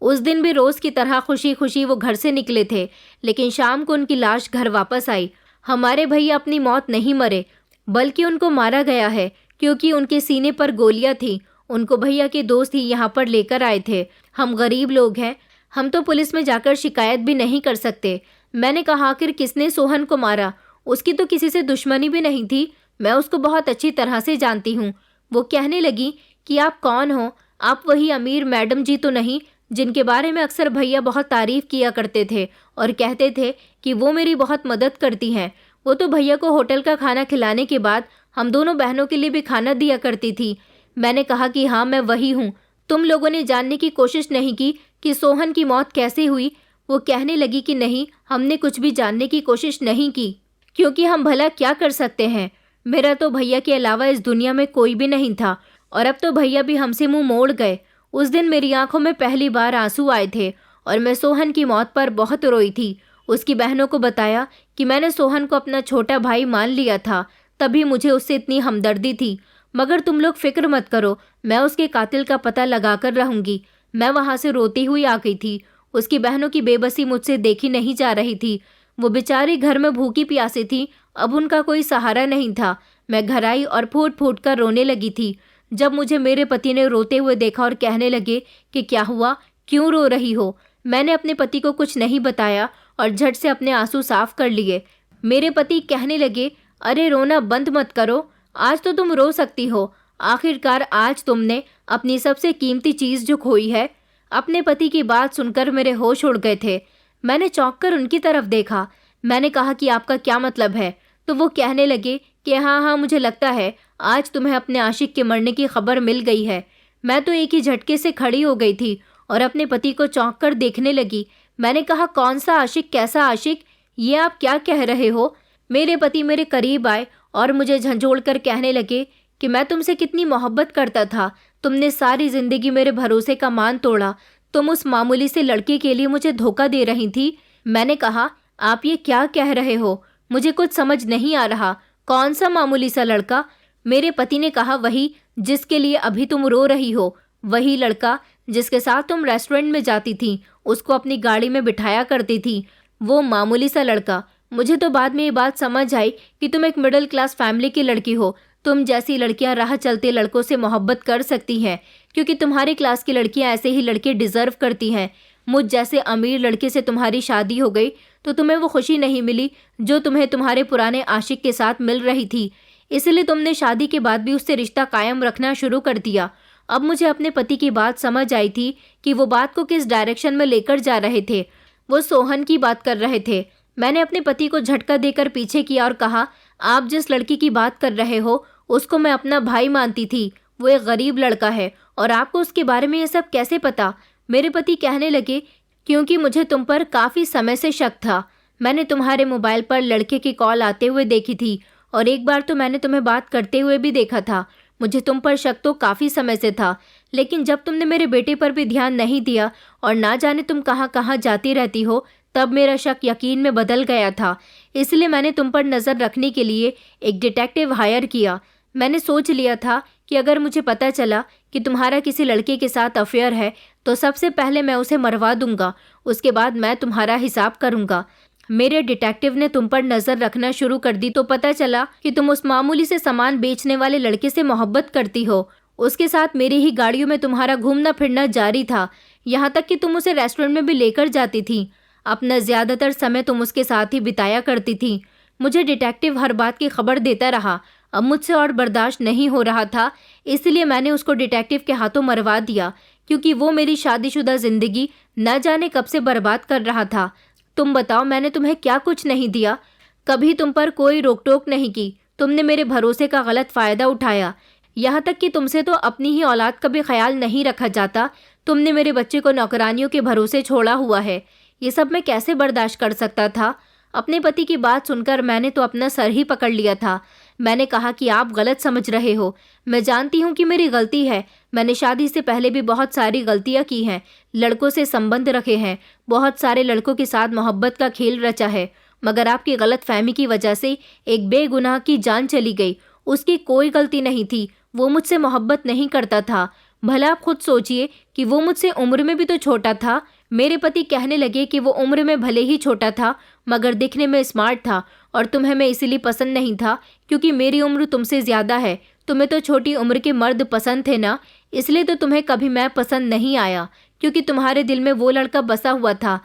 उस दिन भी रोज़ की तरह खुशी खुशी वो घर से निकले थे, लेकिन शाम को उनकी लाश घर वापस आई। हमारे भैया अपनी मौत नहीं मरे, बल्कि उनको मारा गया है, क्योंकि उनके सीने पर गोलियां थी। उनको भैया के दोस्त ही यहाँ पर लेकर आए थे। हम गरीब लोग हैं, हम तो पुलिस में जाकर शिकायत भी नहीं कर सकते। मैंने कहा, आखिर किसने सोहन को मारा? उसकी तो किसी से दुश्मनी भी नहीं थी, मैं उसको बहुत अच्छी तरह से जानती हूँ। वो कहने लगी कि आप कौन हो? आप वही अमीर मैडम जी तो नहीं जिनके बारे में अक्सर भैया बहुत तारीफ किया करते थे और कहते थे कि वो मेरी बहुत मदद करती हैं। वो तो भैया को होटल का खाना खिलाने के बाद हम दोनों बहनों के लिए भी खाना दिया करती थी। मैंने कहा कि हाँ, मैं वही हूँ। तुम लोगों ने जानने की कोशिश नहीं की कि सोहन की मौत कैसे हुई? वो कहने लगी कि नहीं, हमने कुछ भी जानने की कोशिश नहीं की, क्योंकि हम भला क्या कर सकते हैं। मेरा तो भैया के अलावा इस दुनिया में कोई भी नहीं था, और अब तो भैया भी हमसे मुंह मोड़ गए। उस दिन मेरी आंखों में पहली बार आंसू आए थे और मैं सोहन की मौत पर बहुत रोई थी। उसकी बहनों को बताया कि मैंने सोहन को अपना छोटा भाई मान लिया था, तभी मुझे उससे इतनी हमदर्दी थी। मगर तुम लोग फिक्र मत करो, मैं उसके कातिल का पता लगाकर रहूंगी। मैं वहां से रोती हुई आ गई थी। उसकी बहनों की बेबसी मुझसे देखी नहीं जा रही थी। वो बेचारी घर में भूखी प्यासी थी, अब उनका कोई सहारा नहीं था। मैं घर आई और फूट फूट कर रोने लगी थी। जब मुझे मेरे पति ने रोते हुए देखा और कहने लगे कि क्या हुआ, क्यों रो रही हो, मैंने अपने पति को कुछ नहीं बताया और झट से अपने आंसू साफ कर लिए। मेरे पति कहने लगे, अरे रोना बंद मत करो, आज तो तुम रो सकती हो। आखिरकार आज तुमने अपनी सबसे कीमती चीज जो खोई है। अपने पति की बात सुनकर मेरे होश उड़ गए थे। मैंने चौंक कर उनकी तरफ देखा। मैंने कहा कि आपका क्या मतलब है? तो वो कहने लगे कि हाँ हाँ, मुझे लगता है आज तुम्हें अपने आशिक के मरने की खबर मिल गई है। मैं तो एक ही झटके से खड़ी हो गई थी और अपने पति को चौंक कर देखने लगी। मैंने कहा, कौन सा आशिक, कैसा आशिक, ये आप क्या कह रहे हो? मेरे पति मेरे करीब आए और मुझे झंझोड़ कर कहने लगे कि मैं तुमसे कितनी मोहब्बत करता था। तुमने सारी जिंदगी मेरे भरोसे का मान तोड़ा। तुम उस मामूली से लड़के के लिए मुझे धोखा दे रही थी। मैंने कहा, आप ये क्या कह रहे हो? मुझे कुछ समझ नहीं आ रहा। कौन सा मामूली सा लड़का? मेरे पति ने कहा, वही जिसके लिए अभी तुम रो रही हो, वही लड़का जिसके साथ तुम रेस्टोरेंट में जाती थी, उसको अपनी गाड़ी में बिठाया करती थी, वो मामूली सा लड़का। मुझे तो बाद में ये बात समझ आई कि तुम एक मिडिल क्लास फैमिली की लड़की हो। तुम जैसी लड़कियां राह चलते लड़कों से मोहब्बत कर सकती हैं, क्योंकि तुम्हारी क्लास की लड़कियां ऐसे ही लड़के डिजर्व करती हैं। मुझ जैसे अमीर लड़के से तुम्हारी शादी हो गई तो तुम्हें वो खुशी नहीं मिली जो तुम्हें तुम्हारे पुराने आशिक के साथ मिल रही थी। इसलिए तुमने शादी के बाद भी उससे रिश्ता कायम रखना शुरू कर दिया। अब मुझे अपने पति की बात समझ आई थी कि वो बात को किस डायरेक्शन में लेकर जा रहे थे। वो सोहन की बात कर रहे थे। मैंने अपने पति को झटका देकर पीछे किया और कहा, आप जिस लड़की की बात कर रहे हो उसको मैं अपना भाई मानती थी। वो एक गरीब लड़का है और आपको उसके बारे में ये सब कैसे पता? मेरे पति कहने लगे, क्योंकि मुझे तुम पर काफ़ी समय से शक था। मैंने तुम्हारे मोबाइल पर लड़के की कॉल आते हुए देखी थी और एक बार तो मैंने तुम्हें बात करते हुए भी देखा था। मुझे तुम पर शक तो काफ़ी समय से था, लेकिन जब तुमने मेरे बेटे पर भी ध्यान नहीं दिया और ना जाने तुम कहाँ कहाँ जाती रहती हो, तब मेरा शक यकीन में बदल गया था। इसलिए मैंने तुम पर नज़र रखने के लिए एक डिटेक्टिव हायर किया। मैंने सोच लिया था कि अगर मुझे पता चला कि तुम्हारा किसी लड़के के साथ अफेयर है तो सबसे पहले मैं उसे मरवा दूंगा, उसके बाद मैं तुम्हारा हिसाब करूंगा। मेरे डिटेक्टिव ने तुम पर नज़र रखना शुरू कर दी तो पता चला कि तुम उस मामूली से सामान बेचने वाले लड़के से मोहब्बत करती हो। उसके साथ मेरी ही गाड़ियों में तुम्हारा घूमना फिरना जारी था, यहाँ तक कि तुम उसे रेस्टोरेंट में भी लेकर जाती थी। अपना ज़्यादातर समय तुम उसके साथ ही बिताया करती थी। मुझे डिटेक्टिव हर बात की खबर देता रहा। अब मुझसे और बर्दाश्त नहीं हो रहा था, इसलिए मैंने उसको डिटेक्टिव के हाथों मरवा दिया, क्योंकि वो मेरी शादीशुदा ज़िंदगी न जाने कब से बर्बाद कर रहा था। तुम बताओ, मैंने तुम्हें क्या कुछ नहीं दिया? कभी तुम पर कोई रोक टोक नहीं की। तुमने मेरे भरोसे का गलत फ़ायदा उठाया। यहाँ तक कि तुमसे तो अपनी ही औलाद का भी ख्याल नहीं रखा जाता। तुमने मेरे बच्चे को नौकरानियों के भरोसे छोड़ा हुआ है। ये सब मैं कैसे बर्दाश्त कर सकता था? अपने पति की बात सुनकर मैंने तो अपना सर ही पकड़ लिया था। मैंने कहा कि आप गलत समझ रहे हो। मैं जानती हूँ कि मेरी गलती है। मैंने शादी से पहले भी बहुत सारी गलतियाँ की हैं, लड़कों से संबंध रखे हैं, बहुत सारे लड़कों के साथ मोहब्बत का खेल रचा है, मगर आपकी गलत फहमी की वजह से एक बेगुनाह की जान चली गई। उसकी कोई गलती नहीं थी। वो मुझसे मोहब्बत नहीं करता था। भला आप खुद सोचिए कि वो मुझसे उम्र में भी तो छोटा था। मेरे पति कहने लगे कि वो उम्र में भले ही छोटा था, मगर दिखने में स्मार्ट था और तुम्हें मैं इसीलिए पसंद नहीं था क्योंकि मेरी उम्र तुमसे ज़्यादा है। तुम्हें तो छोटी उम्र के मर्द पसंद थे ना, इसलिए तो तुम्हें कभी मैं पसंद नहीं आया, क्योंकि तुम्हारे दिल में वो लड़का बसा हुआ था।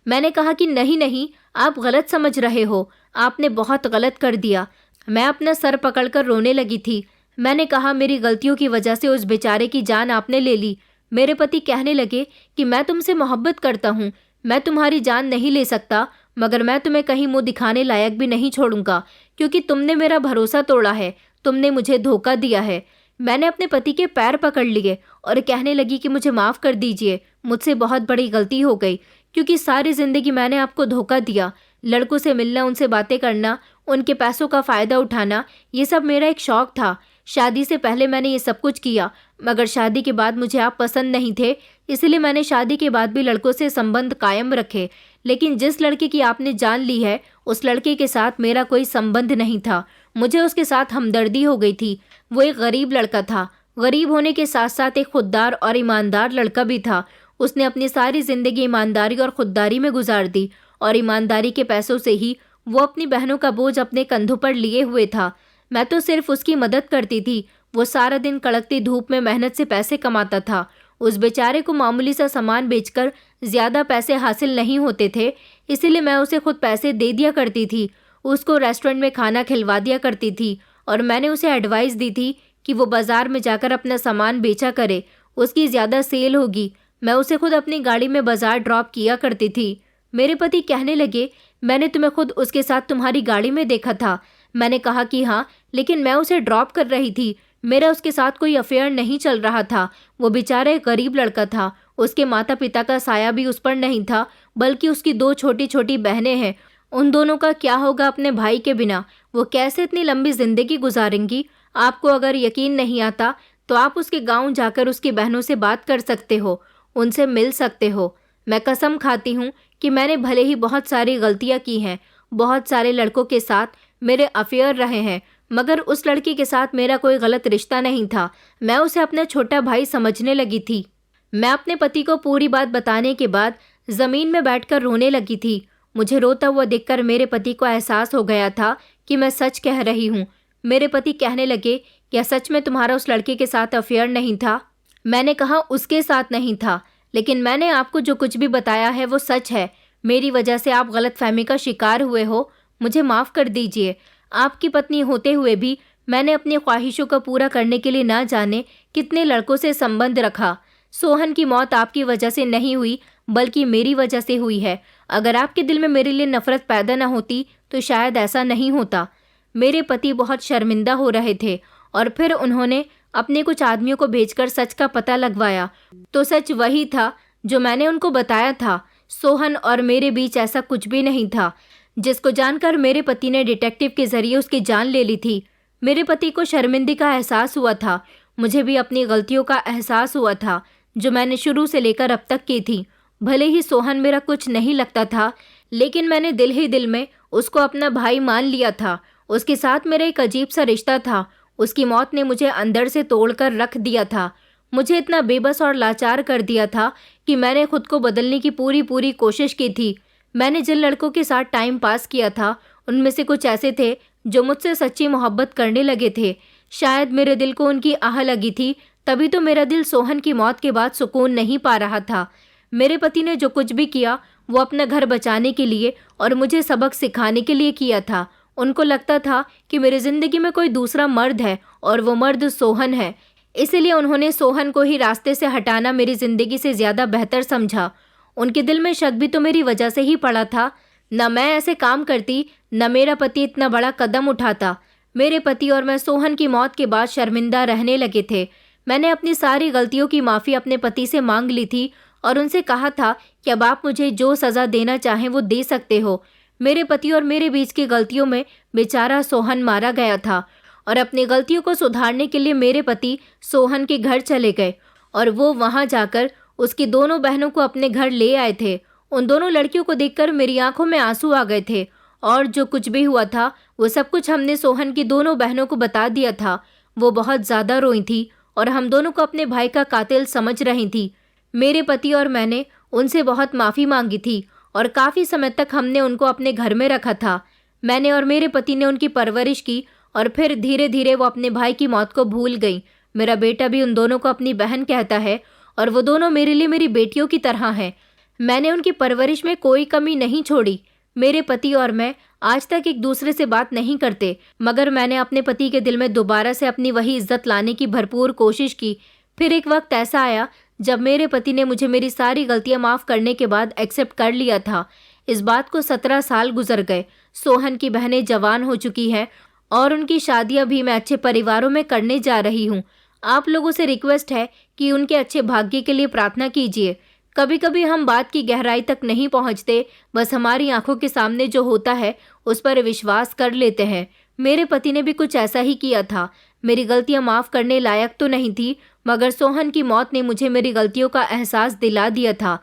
मैंने कहा कि नहीं नहीं, आप गलत समझ रहे हो, आपने बहुत गलत कर दिया। मैं अपना सर पकड़कर रोने लगी थी। मैंने कहा, मेरी गलतियों की वजह से उस बेचारे की जान आपने ले ली। मेरे पति कहने लगे कि मैं तुमसे मोहब्बत करता हूँ, मैं तुम्हारी जान नहीं ले सकता, मगर मैं तुम्हें कहीं मुंह दिखाने लायक भी नहीं छोड़ूंगा, क्योंकि तुमने मेरा भरोसा तोड़ा है, तुमने मुझे धोखा दिया है। मैंने अपने पति के पैर पकड़ लिए और कहने लगी कि मुझे माफ़ कर दीजिए, मुझसे बहुत बड़ी गलती हो गई, क्योंकि सारी ज़िंदगी मैंने आपको धोखा दिया। लड़कों से मिलना, उनसे बातें करना, उनके पैसों का फ़ायदा उठाना, ये सब मेरा एक शौक़ था। शादी से पहले मैंने ये सब कुछ किया, मगर शादी के बाद मुझे आप पसंद नहीं थे, इसलिए मैंने शादी के बाद भी लड़कों से संबंध कायम रखे। लेकिन जिस लड़के की आपने जान ली है, उस लड़के के साथ मेरा कोई संबंध नहीं था। मुझे उसके साथ हमदर्दी हो गई थी। वो एक गरीब लड़का था। गरीब होने के साथ साथ एक खुददार और ईमानदार लड़का भी था। उसने अपनी सारी जिंदगी ईमानदारी और खुददारी में गुजार दी और ईमानदारी के पैसों से ही वो अपनी बहनों का बोझ अपने कंधों पर लिए हुए था। मैं तो सिर्फ उसकी मदद करती थी। वो सारा दिन कड़कती धूप में मेहनत से पैसे कमाता था। उस बेचारे को मामूली सा सामान बेचकर ज़्यादा पैसे हासिल नहीं होते थे, इसीलिए मैं उसे खुद पैसे दे दिया करती थी। उसको रेस्टोरेंट में खाना खिलवा दिया करती थी और मैंने उसे एडवाइस दी थी कि वो बाज़ार में जाकर अपना सामान बेचा करे, उसकी ज़्यादा सेल होगी। मैं उसे खुद अपनी गाड़ी में बाज़ार ड्रॉप किया करती थी। मेरे पति कहने लगे, मैंने तुम्हें खुद उसके साथ तुम्हारी गाड़ी में देखा था। मैंने कहा कि हाँ, लेकिन मैं उसे ड्रॉप कर रही थी। मेरा उसके साथ कोई अफेयर नहीं चल रहा था। वो बेचारा एक गरीब लड़का था। उसके माता पिता का साया भी उस पर नहीं था, बल्कि उसकी 2 छोटी छोटी बहनें हैं। उन दोनों का क्या होगा अपने भाई के बिना? वो कैसे इतनी लंबी जिंदगी गुजारेंगी? आपको अगर यकीन नहीं आता तो आप उसके गांव जाकर उसकी बहनों से बात कर सकते हो, उनसे मिल सकते हो। मैं कसम खाती हूँ कि मैंने भले ही बहुत सारी गलतियाँ की हैं, बहुत सारे लड़कों के साथ मेरे अफेयर रहे हैं, मगर उस लड़की के साथ मेरा कोई गलत रिश्ता नहीं था। मैं उसे अपना छोटा भाई समझने लगी थी। मैं अपने पति को पूरी बात बताने के बाद ज़मीन में बैठकर रोने लगी थी। मुझे रोता हुआ देखकर मेरे पति को एहसास हो गया था कि मैं सच कह रही हूँ। मेरे पति कहने लगे, क्या सच में तुम्हारा उस लड़के के साथ अफेयर नहीं था? मैंने कहा, उसके साथ नहीं था, लेकिन मैंने आपको जो कुछ भी बताया है वो सच है। मेरी वजह से आप गलतफहमी का शिकार हुए हो, मुझे माफ़ कर दीजिए। आपकी पत्नी होते हुए भी मैंने अपनी ख्वाहिशों को पूरा करने के लिए ना जाने कितने लड़कों से संबंध रखा। सोहन की मौत आपकी वजह से नहीं हुई, बल्कि मेरी वजह से हुई है। अगर आपके दिल में मेरे लिए नफरत पैदा न होती तो शायद ऐसा नहीं होता। मेरे पति बहुत शर्मिंदा हो रहे थे और फिर उन्होंने अपने कुछ आदमियों को भेजकर सच का पता लगवाया, तो सच वही था जो मैंने उनको बताया था। सोहन और मेरे बीच ऐसा कुछ भी नहीं था, जिसको जानकर मेरे पति ने डिटेक्टिव के जरिए उसकी जान ले ली थी। मेरे पति को शर्मिंदगी का एहसास हुआ था। मुझे भी अपनी गलतियों का एहसास हुआ था जो मैंने शुरू से लेकर अब तक की थी। भले ही सोहन मेरा कुछ नहीं लगता था, लेकिन मैंने दिल ही दिल में उसको अपना भाई मान लिया था। उसके साथ मेरा एक अजीब सा रिश्ता था। उसकी मौत ने मुझे अंदर से तोड़कर रख दिया था। मुझे इतना बेबस और लाचार कर दिया था कि मैंने खुद को बदलने की पूरी कोशिश की थी। मैंने जिन लड़कों के साथ टाइम पास किया था, उनमें से कुछ ऐसे थे जो मुझसे सच्ची मोहब्बत करने लगे थे। शायद मेरे दिल को उनकी आह लगी थी, तभी तो मेरा दिल सोहन की मौत के बाद सुकून नहीं पा रहा था। मेरे पति ने जो कुछ भी किया वो अपना घर बचाने के लिए और मुझे सबक सिखाने के लिए किया था। उनको लगता था कि मेरी ज़िंदगी में कोई दूसरा मर्द है और वो मर्द सोहन है। इसीलिए उन्होंने सोहन को ही रास्ते से हटाना मेरी ज़िंदगी से ज़्यादा बेहतर समझा। उनके दिल में शक भी तो मेरी वजह से ही पड़ा था। न मैं ऐसे काम करती, न मेरा पति इतना बड़ा कदम उठाता। मेरे पति और मैं सोहन की मौत के बाद शर्मिंदा रहने लगे थे। मैंने अपनी सारी गलतियों की माफ़ी अपने पति से मांग ली थी और उनसे कहा था कि अब आप मुझे जो सज़ा देना चाहें वो दे सकते हो। मेरे पति और मेरे बीच की गलतियों में बेचारा सोहन मारा गया था और अपनी गलतियों को सुधारने के लिए मेरे पति सोहन के घर चले गए और वो वहाँ जाकर उसकी दोनों बहनों को अपने घर ले आए थे। उन दोनों लड़कियों को देखकर मेरी आंखों में आंसू आ गए थे और जो कुछ भी हुआ था वो सब कुछ हमने सोहन की दोनों बहनों को बता दिया था। वो बहुत ज़्यादा रोई थी और हम दोनों को अपने भाई का कातिल समझ रही थी। मेरे पति और मैंने उनसे बहुत माफ़ी मांगी थी और काफ़ी समय तक हमने उनको अपने घर में रखा था। मैंने और मेरे पति ने उनकी परवरिश की और फिर धीरे धीरे वो अपने भाई की मौत को भूल गई। मेरा बेटा भी उन दोनों को अपनी बहन कहता है और वो दोनों मेरे लिए मेरी बेटियों की तरह हैं। मैंने उनकी परवरिश में कोई कमी नहीं छोड़ी। मेरे पति और मैं आज तक एक दूसरे से बात नहीं करते, मगर मैंने अपने पति के दिल में दोबारा से अपनी वही इज्जत लाने की भरपूर कोशिश की। फिर एक वक्त ऐसा आया जब मेरे पति ने मुझे मेरी सारी गलतियां माफ़ करने के बाद एक्सेप्ट कर लिया था। इस बात को 17 साल गुजर गए। सोहन की बहनें जवान हो चुकी हैं और उनकी शादियां भी मैं अच्छे परिवारों में करने जा रही हूँ। आप लोगों से रिक्वेस्ट है कि उनके अच्छे भाग्य के लिए प्रार्थना कीजिए। कभी कभी हम बात की गहराई तक नहीं पहुँचते, बस हमारी आंखों के सामने जो होता है उस पर विश्वास कर लेते हैं। मेरे पति ने भी कुछ ऐसा ही किया था। मेरी गलतियां माफ़ करने लायक तो नहीं थी, मगर सोहन की मौत ने मुझे मेरी गलतियों का एहसास दिला दिया था।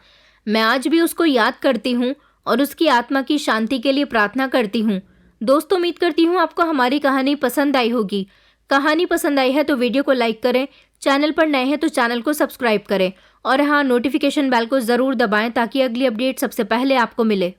मैं आज भी उसको याद करती हूँ और उसकी आत्मा की शांति के लिए प्रार्थना करती हूँ। दोस्तों, उम्मीद करती हूँ आपको हमारी कहानी पसंद आई होगी। कहानी पसंद आई है तो वीडियो को लाइक करें, चैनल पर नए हैं तो चैनल को सब्सक्राइब करें और हाँ, नोटिफिकेशन बेल को ज़रूर दबाएं ताकि अगली अपडेट सबसे पहले आपको मिले।